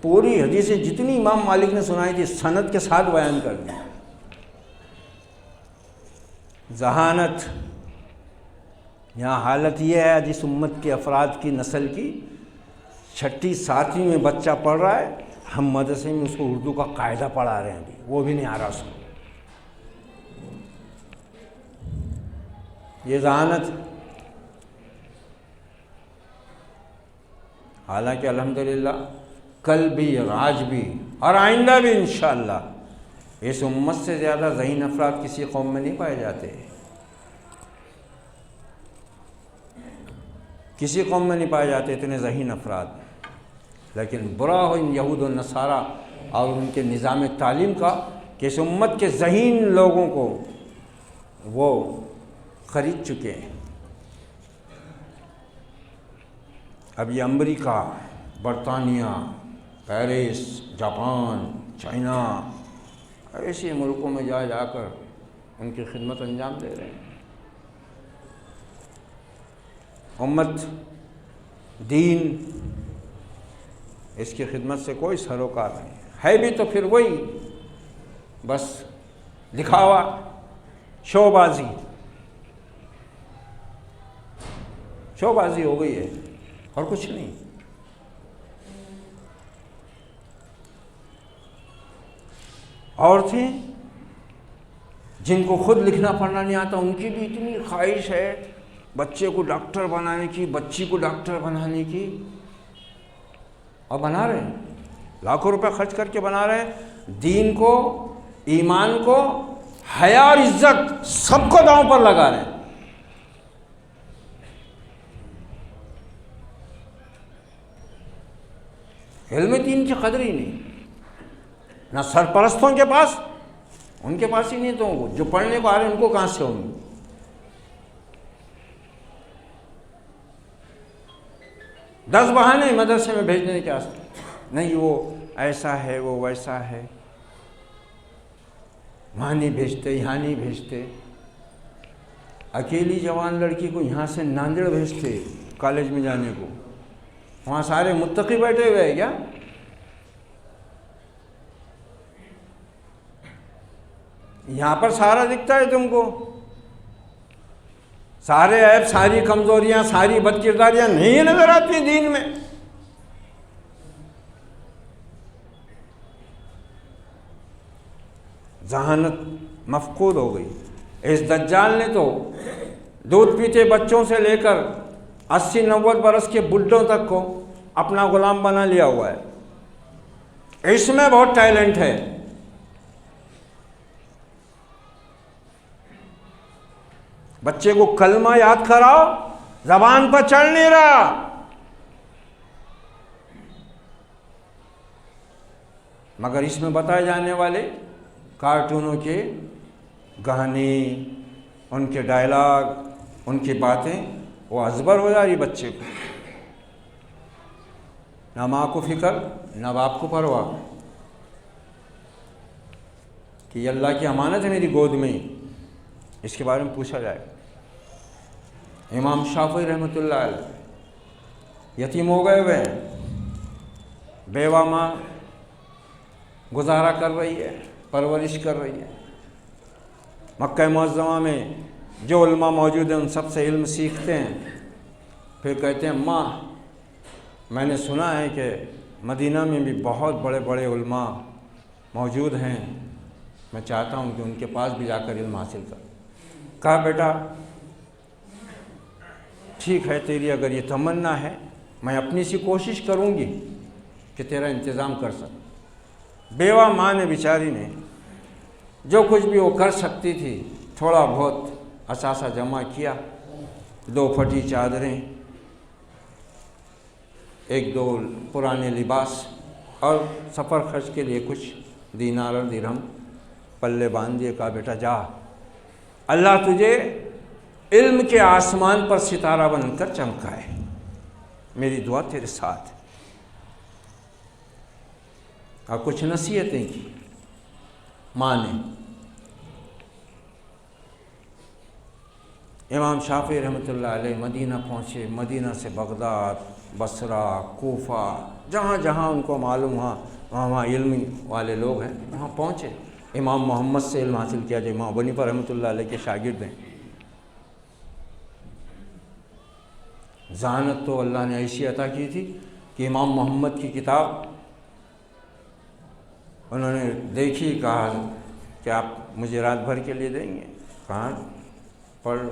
پوری حدیثیں جتنی امام مالک نے سنائی تھی سند کے ساتھ بیان کر دی۔ ذہانت، یہاں حالت یہ ہے جس امت کے افراد کی نسل کی 6ٹھی 7ویں میں بچہ پڑھ رہا ہے، ہم مدرسے میں اس کو اردو کا قاعدہ پڑھا رہے ہیں، ابھی وہ بھی نہیں آ رہا اس کو۔ یہ ذہانت، حالانکہ الحمدللہ کل بھی اور آج بھی اور آئندہ بھی انشاءاللہ اس امت سے زیادہ ذہین افراد کسی قوم میں نہیں پائے جاتے، کسی قوم میں نہیں پائے جاتے اتنے ذہین افراد۔ لیکن برا ہو ان یہود و نصارہ اور ان کے نظام تعلیم کا کہ اس امت کے ذہین لوگوں کو وہ خرید چکے ہیں۔ اب یہ امریکہ، برطانیہ، پیرس، جاپان، چائنا، ایسے ملکوں میں جا جا کر ان کی خدمت انجام دے رہے ہیں۔ امت، دین، اس کی خدمت سے کوئی سروکار نہیں ہے بھی تو پھر وہی بس دکھاوا، شو بازی ہو گئی ہے اور کچھ نہیں۔ عورتیں جن کو خود لکھنا پڑھنا نہیں آتا، ان کی بھی اتنی خواہش ہے بچے کو ڈاکٹر بنانے کی، بچی کو ڈاکٹر بنانے کی، اور بنا رہے ہیں، لاکھوں روپے خرچ کر کے بنا رہے ہیں۔ دین کو، ایمان کو، حیا اور عزت سب کو داؤں پر لگا رہے ہیں۔ علم دین کی قدر ہی نہیں، نہ سرپرستوں کے پاس، ان کے پاس ہی نہیں تو جو پڑھنے کو آ رہے ہیں ان کو کہاں سے ہوں گے؟ دس بہانے مدرسے میں بھیجنے کے واسطے، نہیں وہ ایسا ہے، وہ ویسا ہے، وہاں نہیں بھیجتے، یہاں نہیں بھیجتے۔ اکیلی جوان لڑکی کو یہاں سے ناندیڑ بھیجتے کالج میں جانے کو، وہاں سارے متقی بیٹھے ہوئے ہیں کیا؟ یہاں پر سارا دکھتا ہے تم کو، سارے عیب، ساری کمزوریاں، ساری بد کرداریاں نہیں نظر آتی دین میں۔ ذہانت مفقود ہو گئی۔ اس دجال نے تو دودھ پیتے بچوں سے لے کر 80-90 برس کے بڈھوں تک کو اپنا غلام بنا لیا ہوا ہے۔ اس میں بہت ٹیلنٹ ہے۔ بچے کو کلمہ یاد کراؤ، زبان پر چڑھ نہیں رہا۔ مگر اس میں بتائے جانے والے کارٹونوں کے گانے، ان کے ڈائلاگ، ان کی باتیں وہ ازبر ہو جا رہی بچے کو، نہ ماں کو فکر، نہ باپ کو پرواہ کہ یہ اللہ کی امانت ہے میری گود میں، اس کے بارے میں پوچھا جائے۔ امام شافعی رحمۃ اللہ علیہ یتیم ہو گئے ہوئے ہیں، بیوہ ماں گزارا کر رہی ہے، پرورش کر رہی ہے۔ مکہ معظمہ میں جو علماء موجود ہیں ان سب سے علم سیکھتے ہیں، پھر کہتے ہیں ماں میں نے سنا ہے کہ مدینہ میں بھی بہت بڑے بڑے علماء موجود ہیں، میں چاہتا ہوں کہ ان کے پاس بھی جا کر علم حاصل کروں۔ کہا بیٹا ٹھیک ہے، تیری اگر یہ تمنا ہے میں اپنی سی کوشش کروں گی کہ تیرا انتظام کر سکوں۔ بیوہ ماں نے بیچاری نے جو کچھ بھی وہ کر سکتی تھی تھوڑا بہت اثاثہ جمع کیا، 2 پھٹی چادریں، 1-2 پرانے لباس اور سفر خرچ کے لیے کچھ دینار اور درہم پلے باندھ دیے۔ کہا بیٹا جا، اللہ تجھے علم کے آسمان پر ستارہ بن کر چمکائے، میری دعا تیرے ساتھ۔ اور کچھ نصیحتیں کی ماں نے۔ امام شافعی رحمۃ اللہ علیہ مدینہ پہنچے، مدینہ سے بغداد، بصرہ، کوفہ، جہاں جہاں ان کو معلوم ہوا وہاں علم والے لوگ ہیں وہاں پہنچے۔ امام محمد سے علم حاصل کیا جو امام ابو حنیفہ رحمۃ اللہ علیہ کے شاگرد ہیں۔ ذہانت تو اللہ نے ایسی عطا کی تھی کہ امام محمد کی کتاب انہوں نے دیکھی، کہا کہ آپ مجھے رات بھر کے لیے دیں گے؟ کہاں پڑھ لو۔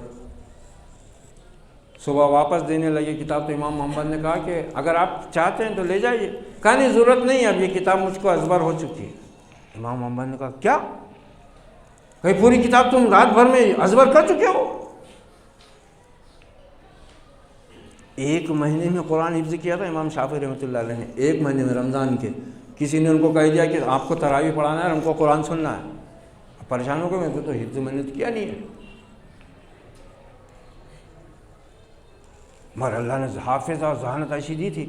صبح واپس دینے لگے کتاب تو امام محمد نے کہا کہ اگر آپ چاہتے ہیں تو لے جائیے۔ کہا نہیں ضرورت نہیں، اب یہ کتاب مجھ کو ازبر ہو چکی ہے۔ امام محمد نے کہا کیا؟ کہ پوری کتاب تم رات بھر میں ازبر کر چکے ہو؟ 1 مہینے میں قرآن حفظ کیا تھا امام شافعی رحمۃ اللہ علیہ نے، 1 مہینے میں رمضان کے کسی نے ان کو کہہ دیا کہ آپ کو تراویح پڑھانا ہے اور ان کو قرآن سننا ہے، پریشان ہو گئے، میں تو حفظ میں نے تو کیا نہیں ہے، مگر اللہ نے حافظ اور ذہانت ایسی دی تھی،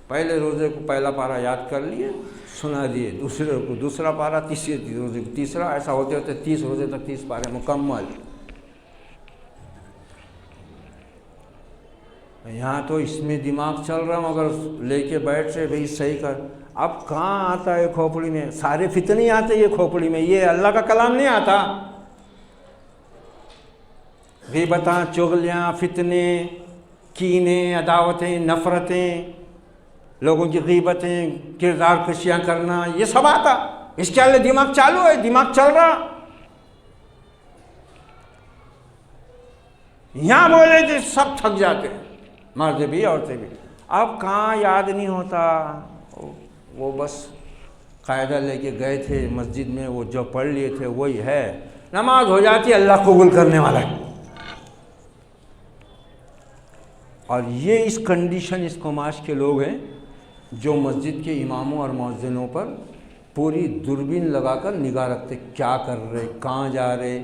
پہلے روزے کو پہلا پارہ یاد کر لیے، سنا دیے، دوسرے کو دوسرا پارہ، تیسرے روزے کو تیسرا، ایسا ہوتے ہوتے 30 روزے تک 30 پارے مکمل۔ یہاں تو اس میں دماغ چل رہا مگر لے کے بیٹھ سے بھئی صحیح کر، اب کہاں آتا ہے کھوپڑی میں، سارے فتنے آتے یہ کھوپڑی میں، یہ اللہ کا کلام نہیں آتا۔ غیبتاں، چغلیاں، فتنے، کینے، عداوتیں، نفرتیں، لوگوں کی غیبتیں، کردار کشیاں کرنا، یہ سب آتا، اس کے لیے دماغ چالو ہے، دماغ چل رہا۔ یہاں بولے تھے سب تھک جاتے، مرد بھی عورتیں بھی، اب کہاں یاد نہیں ہوتا، وہ بس قاعدہ لے کے گئے تھے مسجد میں، وہ جو پڑھ لیے تھے وہی ہے، نماز ہو جاتی، اللہ قبول کرنے والا ہے۔ اور یہ اس کنڈیشن اس قماش کے لوگ ہیں جو مسجد کے اماموں اور مؤذنوں پر پوری دوربین لگا کر نگاہ رکھتے، کیا کر رہے، کہاں جا رہے،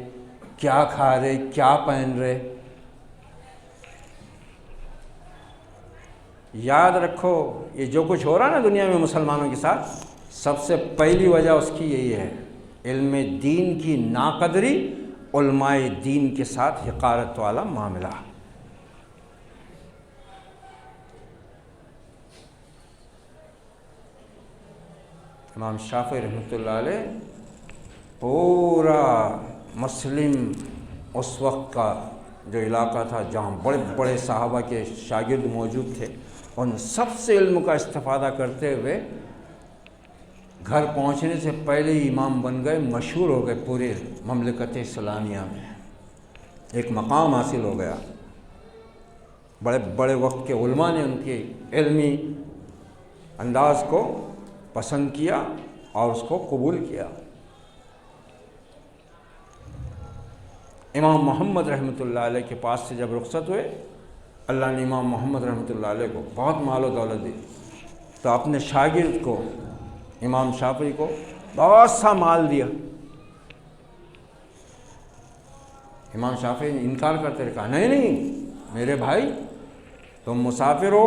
کیا کھا رہے، کیا پہن رہے۔ یاد رکھو یہ جو کچھ ہو رہا ہے نا دنیا میں مسلمانوں کے ساتھ، سب سے پہلی وجہ اس کی یہی ہے، علم دین کی ناقدری، علماء دین کے ساتھ حقارت والا معاملہ۔ امام شافعی رحمۃ اللہ علیہ پورا مسلم اس وقت کا جو علاقہ تھا جہاں بڑے بڑے صحابہ کے شاگرد موجود تھے، ان سب سے علم کا استفادہ کرتے ہوئے گھر پہنچنے سے پہلے ہی امام بن گئے، مشہور ہو گئے پورے مملکت اسلامیہ میں، ایک مقام حاصل ہو گیا۔ بڑے بڑے وقت کے علماء نے ان کے علمی انداز کو پسند کیا اور اس کو قبول کیا۔ امام محمد رحمۃ اللہ علیہ کے پاس سے جب رخصت ہوئے، اللہ نے امام محمد رحمۃ اللہ علیہ کو بہت مال و دولت دی، تو اپنے شاگرد کو امام شافعی کو بہت سا مال دیا۔ امام شافعی نے انکار کرتے رہے، کہا نہیں میرے بھائی، تم مسافر ہو،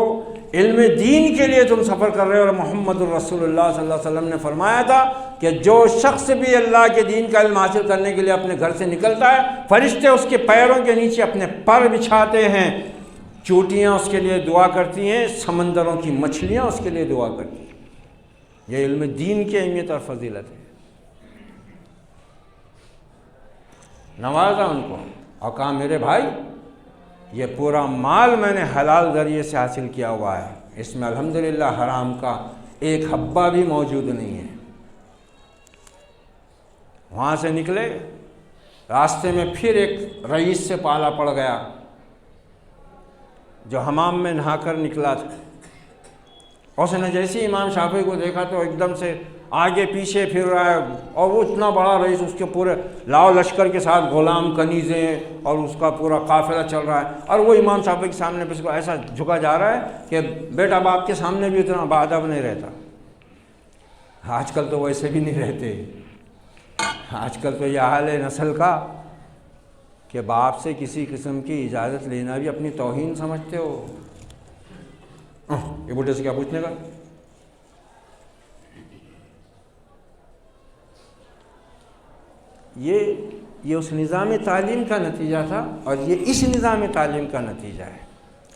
علم دین کے لیے تم سفر کر رہے ہو، اور محمد الرسول اللہ صلی اللہ علیہ وسلم نے فرمایا تھا کہ جو شخص بھی اللہ کے دین کا علم حاصل کرنے کے لیے اپنے گھر سے نکلتا ہے، فرشتے اس کے پیروں کے نیچے اپنے پر بچھاتے ہیں، چوٹیاں اس کے لیے دعا کرتی ہیں، سمندروں کی مچھلیاں اس کے لیے دعا کرتی ہیں۔ یہ علم دین کی اہمیت اور فضیلت ہے۔ نوازا ان کو اور کہا میرے بھائی، یہ پورا مال میں نے حلال ذریعے سے حاصل کیا ہوا ہے، اس میں الحمدللہ حرام کا ایک حبہ بھی موجود نہیں ہے۔ وہاں سے نکلے، راستے میں پھر ایک رئیس سے پالا پڑ گیا جو حمام میں نہا کر نکلا تھا۔ اس نے جیسے ہی امام شافعی کو دیکھا تو ایک دم سے آگے پیچھے پھر رہا ہے، اور وہ اتنا بڑا رئیس، اس کے پورے لاؤ لشکر کے ساتھ غلام کنیزیں اور اس کا پورا قافلہ چل رہا ہے، اور وہ امام شافعی کے سامنے اس کو ایسا جھکا جا رہا ہے کہ بیٹا باپ کے سامنے بھی اتنا باادب نہیں رہتا۔ آج کل تو ویسے بھی نہیں رہتے، آج کل تو یہ حال ہے نسل کا کہ باپ سے کسی قسم کی اجازت لینا بھی اپنی توہین سمجھتے ہو۔ یہ بڈھے سے کیا پوچھنے کا؟ یہ اس نظام تعلیم کا نتیجہ تھا، اور یہ اس نظام تعلیم کا نتیجہ ہے۔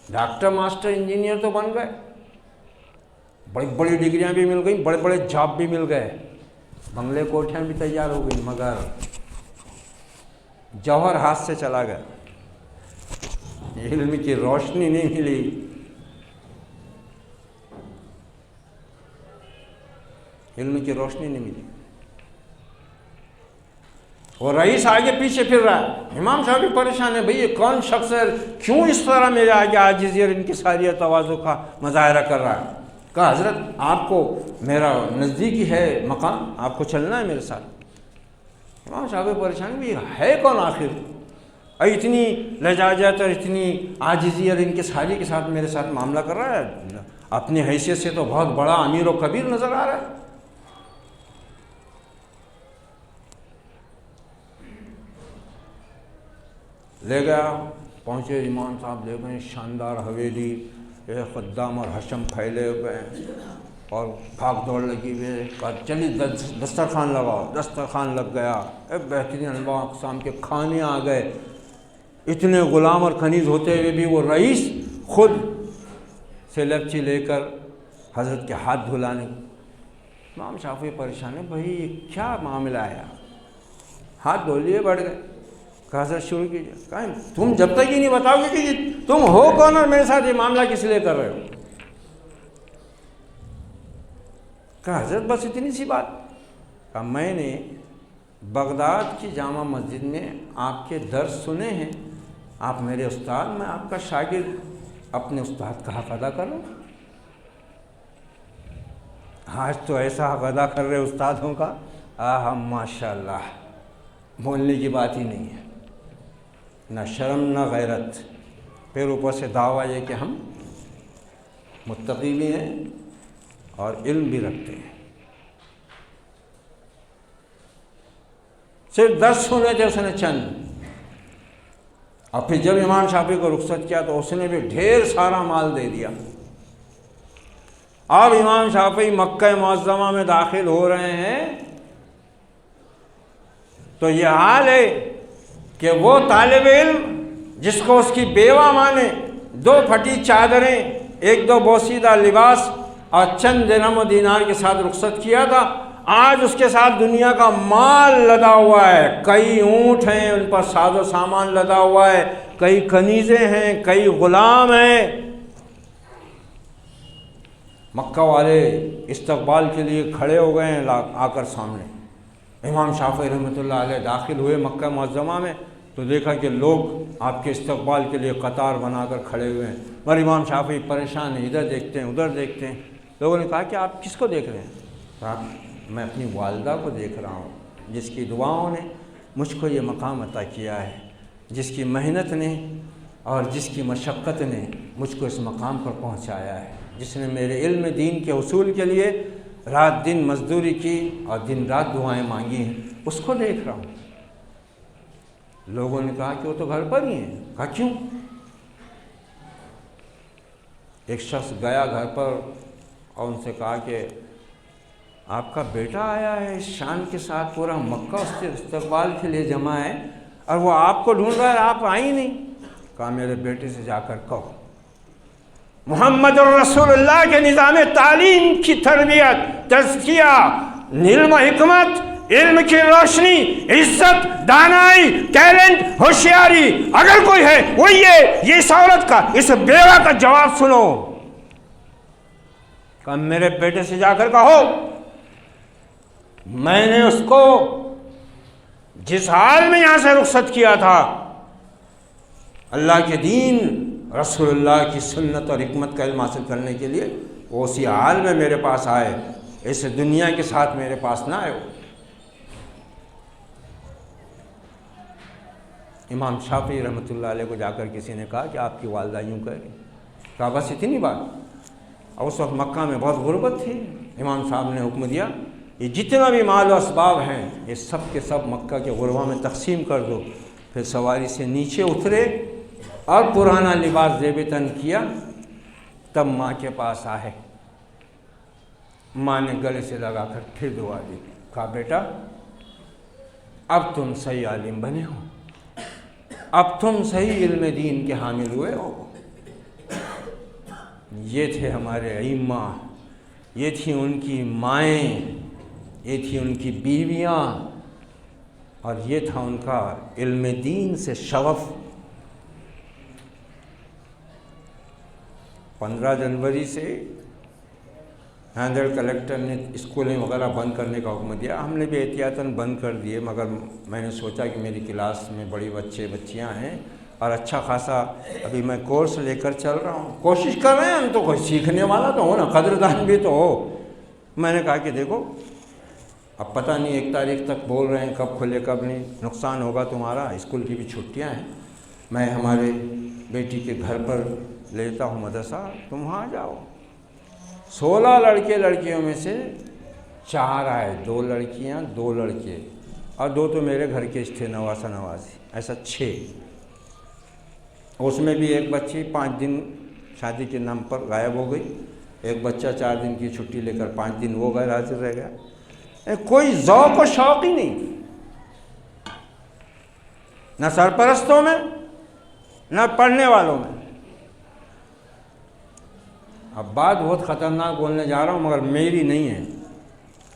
ڈاکٹر، ماسٹر، انجینئر تو بن گئے، بڑی بڑی ڈگریاں بھی مل گئیں، بڑے بڑے جاب بھی مل گئے، بنگلے کوٹھیاں بھی تیار ہو گئی، مگر جوہر ہاتھ سے چلا گیا، علم کی روشنی نہیں ملی، علم کی روشنی نہیں ملی۔ وہ رئیس آگے پیچھے پھر رہا ہے، امام صاحب بھی پریشان ہے، بھئی یہ کون شخص ہے، کیوں اس طرح میرے آگے عاجزی اور انکساری تواضع کا مظاہرہ کر رہا ہے؟ کہا حضرت آپ کو میرا نزدیکی ہے مقام، آپ کو چلنا ہے میرے ساتھ۔ امام صاحب پریشان بھی ہے کون آخر، اتنی لجاجت اور اتنی عاجزی اور انکساری کے ساتھ میرے ساتھ معاملہ کر رہا ہے، اپنی حیثیت سے تو بہت بڑا امیر و کبیر نظر آ رہا ہے، لے گیا، پہنچے امام صاحب لے گئے شاندار حویلی، ایک خدام اور حشم پھیلے ہوئے ہیں اور بھاگ دوڑ لگی ہوئی، کہا چلی دسترخوان لگاؤ، دسترخوان لگ گیا، ایک بہترین انواع اقسام کے کھانے آ گئے، اتنے غلام اور کنیز ہوتے ہوئے بھی وہ رئیس خود سے لپچی لے کر حضرت کے ہاتھ دھلانے۔ امام شافعی پریشان ہے، بھائی یہ کیا معاملہ ہے؟ ہاتھ دھو لیے، بڑھ گئے، کہا حضرت شروع کیجیے۔ کہا تم جب تک ہی نہیں بتاؤ گے کہ تم ہو کون اور میرے ساتھ یہ معاملہ کس لیے کر رہے ہو؟ کہا حضرت بس اتنی سی بات۔ کہا میں نے بغداد کی جامع مسجد میں آپ کے درس سنے ہیں، آپ میرے استاد، میں آپ کا شاگرد، اپنے استاد کا حق ادا کروں۔ آج تو ایسا حق ادا کر رہے استادوں کا، ماشاء اللہ، بولنے کی بات ہی نہیں ہے، نہ شرم نہ غیرت، پھر اوپر سے دعویٰ یہ کہ ہم متقی بھی ہیں اور علم بھی رکھتے ہیں۔ صرف 10 سنے تھے اس نے چند، اور پھر جب امام شافعی کو رخصت کیا تو اس نے بھی ڈھیر سارا مال دے دیا۔ اب امام شافعی مکہ معظمہ میں داخل ہو رہے ہیں تو یہ حال ہے کہ وہ طالب علم جس کو اس کی بیوہ ماں نے 2 پھٹی چادریں، 1-2 بوسیدہ لباس اور چند درہم و دینار کے ساتھ رخصت کیا تھا، آج اس کے ساتھ دنیا کا مال لدا ہوا ہے، کئی اونٹ ہیں، ان پر ساز و سامان لدا ہوا ہے، کئی کنیزیں ہیں، کئی غلام ہیں۔ مکہ والے استقبال کے لیے کھڑے ہو گئے ہیں آ کر سامنے۔ امام شافعی رحمۃ اللہ علیہ داخل ہوئے مکہ معظمہ میں تو دیکھا کہ لوگ آپ کے استقبال کے لیے قطار بنا کر کھڑے ہوئے ہیں، اور امام شافعی پریشان ہیں، ادھر دیکھتے ہیں ادھر دیکھتے ہیں۔ لوگوں نے کہا کہ آپ کس کو دیکھ رہے ہیں؟ کہا میں اپنی والدہ کو دیکھ رہا ہوں، جس کی دعاؤں نے مجھ کو یہ مقام عطا کیا ہے، جس کی محنت نے اور جس کی مشقت نے مجھ کو اس مقام پر پہنچایا ہے، جس نے میرے علم دین کے حصول کے لیے رات دن مزدوری کی اور دن رات دعائیں مانگی ہیں، اس کو دیکھ رہا ہوں۔ لوگوں نے کہا کہ وہ تو گھر پر ہی ہیں۔ کہا کیوں؟ ایک شخص گیا گھر پر اور ان سے کہا کہ آپ کا بیٹا آیا ہے، اس شان کے ساتھ پورا مکہ اس کے استقبال کے لیے جمع ہے اور وہ آپ کو ڈھونڈ رہا ہے، آپ آئی نہیں۔ کہا میرے بیٹے سے جا کر کہو محمد الرسول اللہ کے نظام تعلیم کی تربیت، تزکیہ، علم و حکمت، علم کی روشنی، عزت، دانائی، ٹیلنٹ، ہوشیاری اگر کوئی ہے وہ یہ اس عورت کا، اس بیوہ کا جواب سنو۔ کہا میرے بیٹے سے جا کر کہو میں نے اس کو جس حال میں یہاں سے رخصت کیا تھا، اللہ کے دین، رسول اللہ کی سنت اور حکمت کا علم حاصل کرنے کے لیے، وہ اسی حال میں میرے پاس آئے، اس دنیا کے ساتھ میرے پاس نہ آئے۔ امام شافعی رحمۃ اللہ علیہ کو جا کر کسی نے کہا کہ آپ کی والدہ یوں کہہ رہی۔ کہا بس اتنی بات۔ اور اس وقت مکہ میں بہت غربت تھی۔ امام صاحب نے حکم دیا یہ جتنا بھی مال و اسباب ہیں یہ سب کے سب مکہ کے غربا میں تقسیم کر دو۔ پھر سواری سے نیچے اترے اور پرانا لباس زیب تن کیا، تب ماں کے پاس آئے۔ ماں نے گلے سے لگا کر پھر دعا دی۔ کہا بیٹا اب تم صحیح عالم بنے ہو، اب تم صحیح علم دین کے حامل ہوئے ہو۔ یہ تھے ہمارے ائمہ، یہ تھی ان کی مائیں، یہ تھی ان کی بیویاں، اور یہ تھا ان کا علم دین سے شغف۔ 15 جنوری سے ناندیڑ کلیکٹر نے اسکولیں وغیرہ بند کرنے کا حکم دیا۔ ہم نے بھی احتیاطاً بند کر دیے، مگر میں نے سوچا کہ میری کلاس میں بڑی بچے بچیاں ہیں اور اچھا خاصا ابھی میں کورس لے کر چل رہا ہوں، کوشش کر رہے ہیں ہم تو، کوئی سیکھنے والا تو ہو نا، قدردان بھی تو ہو۔ میں نے کہا کہ دیکھو اب پتہ نہیں 1 تاریخ تک بول رہے ہیں، کب کھلے کب نہیں، نقصان ہوگا تمہارا، اسکول کی بھی چھٹیاں ہیں، میں ہمارے بیٹی کے گھر پر لیتا ہوں مدرسہ، تم وہاں جاؤ۔ 16 لڑکے لڑکیوں میں سے 4 آئے، 2 لڑکیاں 2 لڑکے، اور 2 تو میرے گھر کے تھے، نواسہ نوازی، ایسا 6۔ اس میں بھی ایک بچی 5 دن شادی کے نام پر غائب ہو گئی، ایک بچہ 4 دن کی چھٹی لے کر 5 دن وہ غیر حاضر رہ گیا۔ کوئی ذوق و شوق ہی نہیں، نہ سرپرستوں میں نہ پڑھنے والوں میں۔ اب بات بہت خطرناک بولنے جا رہا ہوں مگر میری نہیں ہے،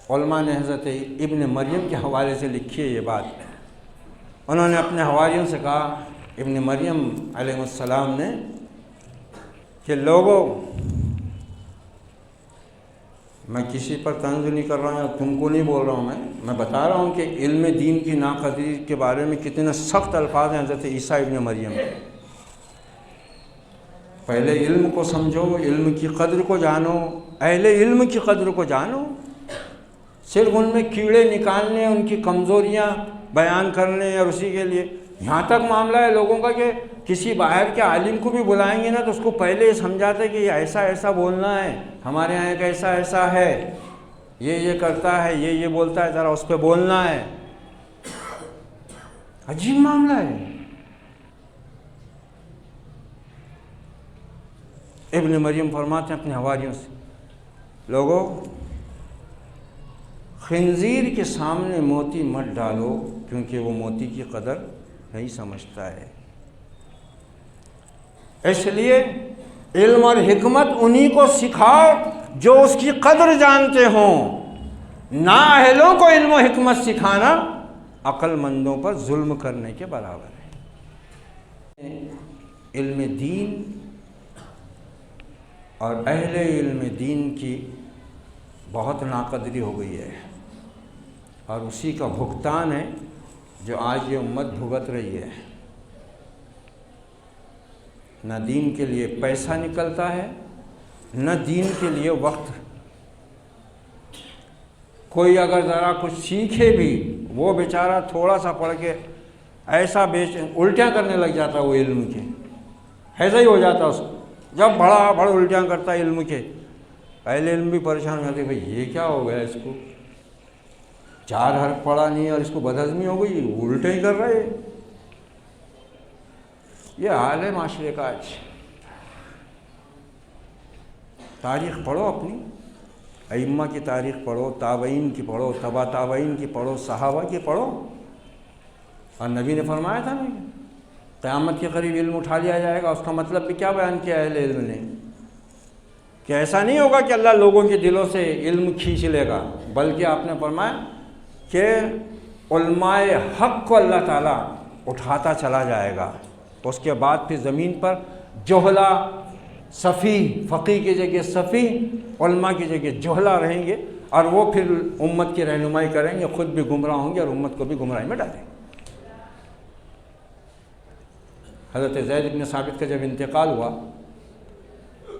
علماء نے حضرت ابن مریم کے حوالے سے لکھی ہے یہ بات۔ انہوں نے اپنے حواریوں سے کہا، ابن مریم علیہ السلام نے، کہ لوگوں، میں کسی پر طنز نہیں کر رہا ہوں یا تم کو نہیں بول رہا ہوں، میں بتا رہا ہوں کہ علم دین کی ناقدری کے بارے میں کتنے سخت الفاظ ہیں حضرت عیسیٰ ابن مریم کے۔ پہلے علم کو سمجھو، علم کی قدر کو جانو، اہل علم کی قدر کو جانو، صرف ان میں کیڑے نکالنے، ان کی کمزوریاں بیان کرنے اور اسی کے لیے۔ یہاں تک معاملہ ہے لوگوں کا کہ کسی باہر کے عالم کو بھی بلائیں گے نا تو اس کو پہلے یہ سمجھاتے کہ یہ ایسا ایسا بولنا ہے، ہمارے یہاں ایک ایسا ایسا ہے، یہ کرتا ہے، یہ بولتا ہے، ذرا اس پہ بولنا ہے۔ عجیب معاملہ ہے۔ ابن مریم فرماتے ہیں اپنے حواریوں سے، لوگوں، خنزیر کے سامنے موتی مت ڈالو کیونکہ وہ موتی کی قدر نہیں سمجھتا ہے۔ اس لیے علم اور حکمت انہی کو سکھاؤ جو اس کی قدر جانتے ہوں۔ نااہلوں کو علم و حکمت سکھانا عقل مندوں پر ظلم کرنے کے برابر ہے۔ علم دین اور اہل علم دین کی بہت ناقدری ہو گئی ہے، اور اسی کا بھگتان ہے جو آج یہ امت بھگت رہی ہے۔ نہ دین کے لیے پیسہ نکلتا ہے، نہ دین کے لیے وقت۔ کوئی اگر ذرا کچھ سیکھے بھی، وہ بیچارہ تھوڑا سا پڑھ کے ایسا الٹیاں کرنے لگ جاتا ہے، وہ علم کے ایسا ہی ہو جاتا اس کو، جب بڑا الٹیاں کرتا ہے علم کے۔ اہل علم بھی پریشان ہو جاتے، بھئی یہ کیا ہو گیا اس کو، 4 حرف پڑھا نہیں اور اس کو بدہضمی ہو گئی، الٹے ہی کر رہے۔ یہ حال ہے معاشرے کا آج۔ تاریخ پڑھو اپنی، ائمہ کی تاریخ پڑھو، تابعین کی پڑھو، تبع تابعین کی پڑھو، صحابہ کی پڑھو۔ اور نبی نے فرمایا تھا نا، قیامت کے قریب علم اٹھا لیا جائے گا۔ اس کا مطلب بھی کیا بیان کیا اہل علم نے، کہ ایسا نہیں ہوگا کہ اللہ لوگوں کے دلوں سے علم کھینچ لے گا، بلکہ آپ نے فرمایا کہ علماء حق کو اللہ تعالیٰ اٹھاتا چلا جائے گا۔ اس کے بعد پھر زمین پر جہلا، صفیح، فقیہ کی جگہ صفیح، علماء کی جگہ جہلا رہیں گے، اور وہ پھر امت کی رہنمائی کریں گے، خود بھی گمراہ ہوں گے اور امت کو بھی گمراہی میں ڈالیں گے۔ حضرت زید بن ثابت کا جب انتقال ہوا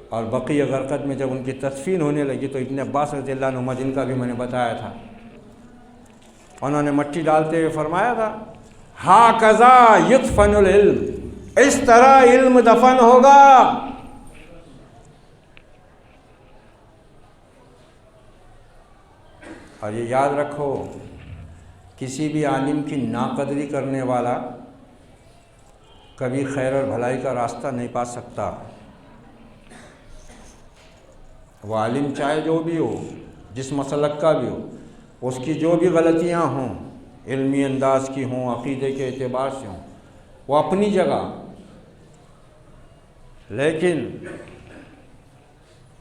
اور بقیع غرقد میں جب ان کی تدفین ہونے لگی تو ابن عباس رضی اللہ عنہما، جن کا بھی میں نے بتایا تھا، انہوں نے مٹی ڈالتے ہوئے فرمایا تھا، ہَكَذَا يُدْفَنُ الْعِلْمُ، اس طرح علم دفن ہوگا۔ اور یہ یاد رکھو، کسی بھی عالم کی ناقدری کرنے والا کبھی خیر اور بھلائی کا راستہ نہیں پا سکتا۔ وہ عالم چاہے جو بھی ہو، جس مسلک کا بھی ہو، اس کی جو بھی غلطیاں ہوں، علمی انداز کی ہوں، عقیدے کے اعتبار سے ہوں، وہ اپنی جگہ، لیکن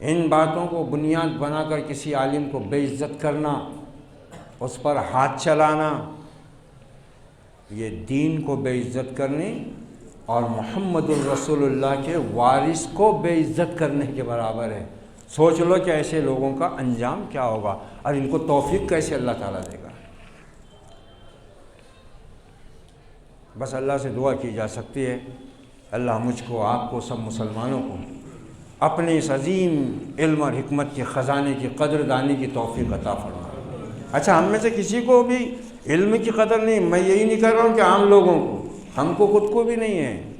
ان باتوں کو بنیاد بنا کر کسی عالم کو بے عزت کرنا، اس پر ہاتھ چلانا، یہ دین کو بے عزت کرنے اور محمد الرسول اللہ کے وارث کو بے عزت کرنے کے برابر ہے۔ سوچ لو کہ ایسے لوگوں کا انجام کیا ہوگا اور ان کو توفیق کیسے اللہ تعالیٰ دے گا۔ بس اللہ سے دعا کی جا سکتی ہے، اللہ مجھ کو، آپ کو، سب مسلمانوں کو اپنے اس عظیم علم اور حکمت کے خزانے کی قدر دانی کی توفیق عطا فرمائے۔ اچھا، ہم میں سے کسی کو بھی علم کی قدر نہیں، میں یہی نہیں کر رہا ہوں کہ عام لوگوں کو، ہم کو خود کو بھی نہیں ہے۔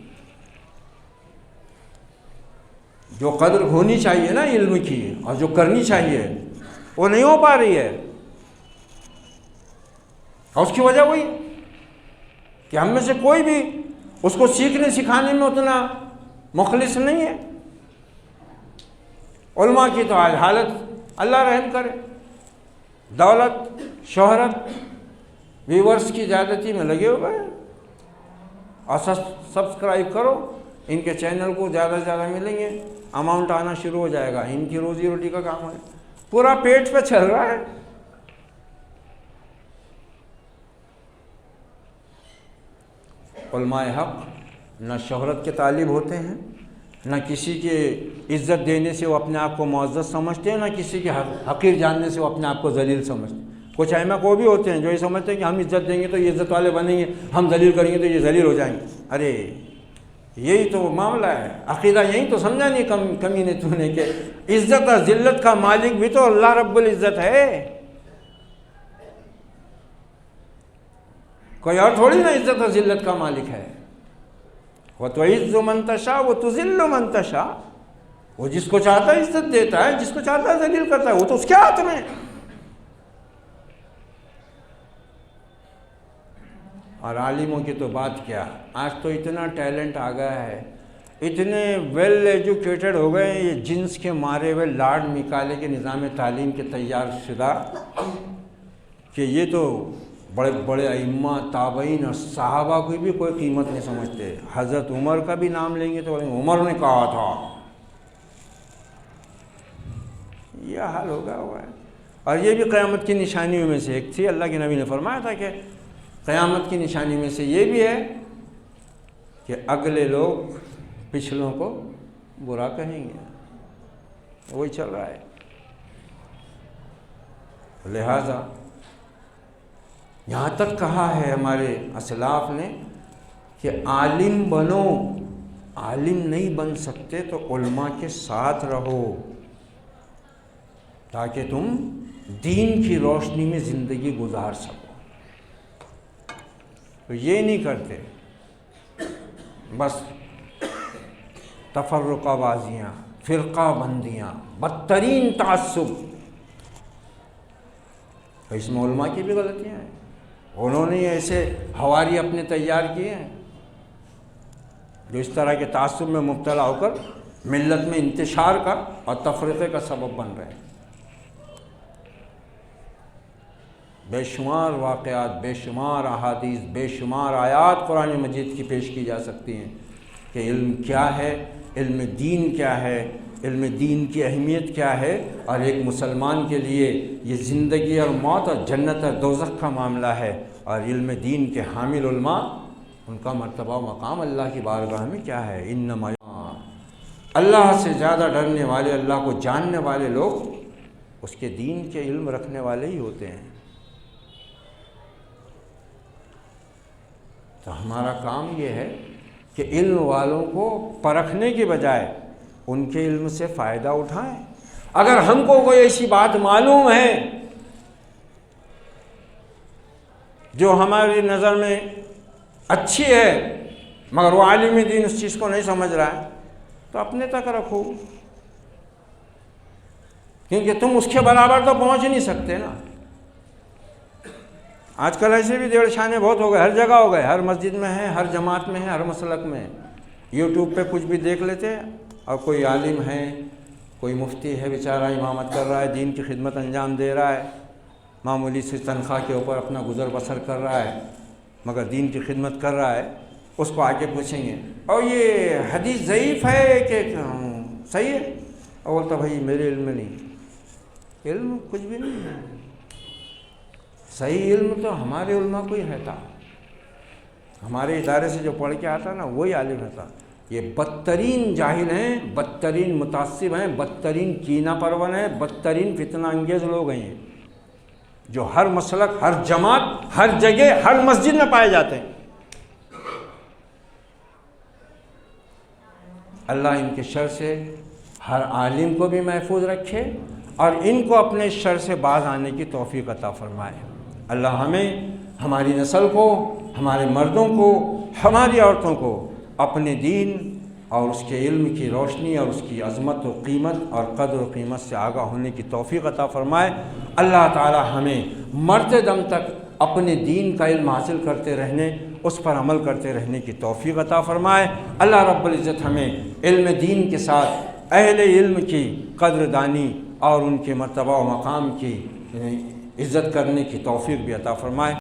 جو قدر ہونی چاہیے نا علم کی اور جو کرنی چاہیے وہ نہیں ہو پا رہی ہے، اور اس کی وجہ وہی کہ ہم میں سے کوئی بھی اس کو سیکھنے سکھانے میں اتنا مخلص نہیں ہے۔ علماء کی تو آج حالت اللہ رحم کرے، دولت، شہرت، ویورز کی زیادتی میں لگے ہوئے ہیں، اور سبسکرائب کرو، ان کے چینل کو زیادہ سے زیادہ ملیں گے، اماؤنٹ آنا شروع ہو جائے گا، ان کی روزی روٹی کا کام ہے، پورا پیٹ پہ چل رہا ہے۔ علماء حق نہ شہرت کے طالب ہوتے ہیں، نہ کسی کے عزت دینے سے وہ اپنے آپ کو معزز سمجھتے ہیں، نہ کسی کے حقیر جاننے سے وہ اپنے آپ کو ذلیل سمجھتے ہیں۔ کچھ ائمہ کو بھی ہوتے ہیں جو یہ سمجھتے ہیں کہ ہم عزت دیں گے تو یہ عزت والے بنیں گے، ہم ذلیل کریں گے تو یہ ذلیل ہو جائیں گے۔ ارے یہی تو معاملہ ہے، عقیدہ یہی تو سمجھا نہیں کمی نے تو نے کہ عزت اور ذلت کا مالک بھی تو اللہ رب العزت ہے، کوئی اور تھوڑی نا عزت اور ذلت کا مالک ہے۔ وَتُعِزُّ مَن تَشَاءُ وَتُذِلُّ مَن تَشَاءُ، وہ جس کو چاہتا ہے عزت دیتا ہے، جس کو چاہتا ہے ذلیل کرتا ہے، وہ تو اس کے ہاتھ میں۔ اور عالموں کی تو بات کیا، آج تو اتنا ٹیلنٹ آ گیا ہے، اتنے ویل ایجوکیٹڈ ہو گئے ہیں، یہ جنس کے مارے ہوئے لارڈ میکالے کے نظام تعلیم کے تیار شدہ، کہ یہ تو بڑے بڑے ائمہ، تابعین اور صحابہ کی بھی کوئی قیمت نہیں سمجھتے۔ حضرت عمر کا بھی نام لیں گے تو عمر نے کہا تھا، یہ حال ہوگا ہوا ہے۔ اور یہ بھی قیامت کی نشانیوں میں سے ایک تھی، اللہ کے نبی نے فرمایا تھا کہ قیامت کی نشانی میں سے یہ بھی ہے کہ اگلے لوگ پچھلوں کو برا کہیں گے، وہی چل رہا ہے۔ لہذا یہاں تک کہا ہے ہمارے اسلاف نے کہ عالم بنو، عالم نہیں بن سکتے تو علماء کے ساتھ رہو تاکہ تم دین کی روشنی میں زندگی گزار سکو۔ تو یہ نہیں کرتے، بس تفرقہ بازیاں، فرقہ بندیاں، بدترین تعصب، اس میں علماء کی بھی غلطیاں ہیں۔ انہوں نے ایسے حواری اپنے تیار کیے ہیں جو اس طرح کے تعصب میں مبتلا ہو کر ملت میں انتشار کا اور تفرقے کا سبب بن رہے ہیں۔ بے شمار واقعات، بے شمار احادیث، بے شمار آیات قرآن مجید کی پیش کی جا سکتی ہیں کہ علم کیا ہے، علم دین کیا ہے، علم دین کی اہمیت کیا ہے، اور ایک مسلمان کے لیے یہ زندگی اور موت اور جنت اور دوزخ کا معاملہ ہے، اور علم دین کے حامل علماء ان کا مرتبہ و مقام اللہ کی بارگاہ میں کیا ہے۔ انما اللہ سے زیادہ ڈرنے والے، اللہ کو جاننے والے لوگ اس کے دین کے علم رکھنے والے ہی ہوتے ہیں۔ تو ہمارا کام یہ ہے کہ علم والوں کو پرکھنے کے بجائے ان کے علم سے فائدہ اٹھائیں۔ اگر ہم کو کوئی ایسی بات معلوم ہے جو ہماری نظر میں اچھی ہے مگر وہ عالم دین اس چیز کو نہیں سمجھ رہا ہے تو اپنے تک رکھو، کیونکہ تم اس کے برابر تو پہنچ نہیں سکتے نا۔ آج کل ایسے بھی دیڑ شانے بہت ہو گئے، ہر جگہ ہو گئے، ہر مسجد میں ہے، ہر جماعت میں ہے، ہر مسلک میں ہے۔ یوٹیوب پہ کچھ بھی دیکھ لیتے ہیں، اور کوئی عالم ہے، کوئی مفتی ہے بیچارہ امامت کر رہا ہے، دین کی خدمت انجام دے رہا ہے، معمولی سی تنخواہ کے اوپر اپنا گزر بسر کر رہا ہے مگر دین کی خدمت کر رہا ہے۔ اس کو آگے پوچھیں گے اور یہ حدیث ضعیف ہے کہ صحیح ہے، اور بولتا بھائی میرے علم میں نہیں، علم کچھ بھی نہیں ہے، صحیح علم تو ہمارے علماء کو ہی رہتا، ہمارے ادارے سے جو پڑھ کے آتا نا وہی عالم رہتا۔ یہ بدترین جاہل ہیں، بدترین متعصب ہیں، بدترین کینہ پرون ہیں، بدترین فتنہ انگیز لوگ ہیں جو ہر مسلک، ہر جماعت، ہر جگہ، ہر مسجد میں پائے جاتے ہیں۔ اللہ ان کے شر سے ہر عالم کو بھی محفوظ رکھے اور ان کو اپنے شر سے باز آنے کی توفیق عطا فرمائے۔ اللہ ہمیں، ہماری نسل کو، ہمارے مردوں کو، ہماری عورتوں کو اپنے دین اور اس کے علم کی روشنی اور اس کی عظمت و قیمت اور قدر و قیمت سے آگاہ ہونے کی توفیق عطا فرمائے۔ اللہ تعالی ہمیں مرتے دم تک اپنے دین کا علم حاصل کرتے رہنے، اس پر عمل کرتے رہنے کی توفیق عطا فرمائے۔ اللہ رب العزت ہمیں علم دین کے ساتھ اہل علم کی قدر دانی اور ان کے مرتبہ و مقام کی عزت کرنے کی توفیق بھی عطا فرمائے۔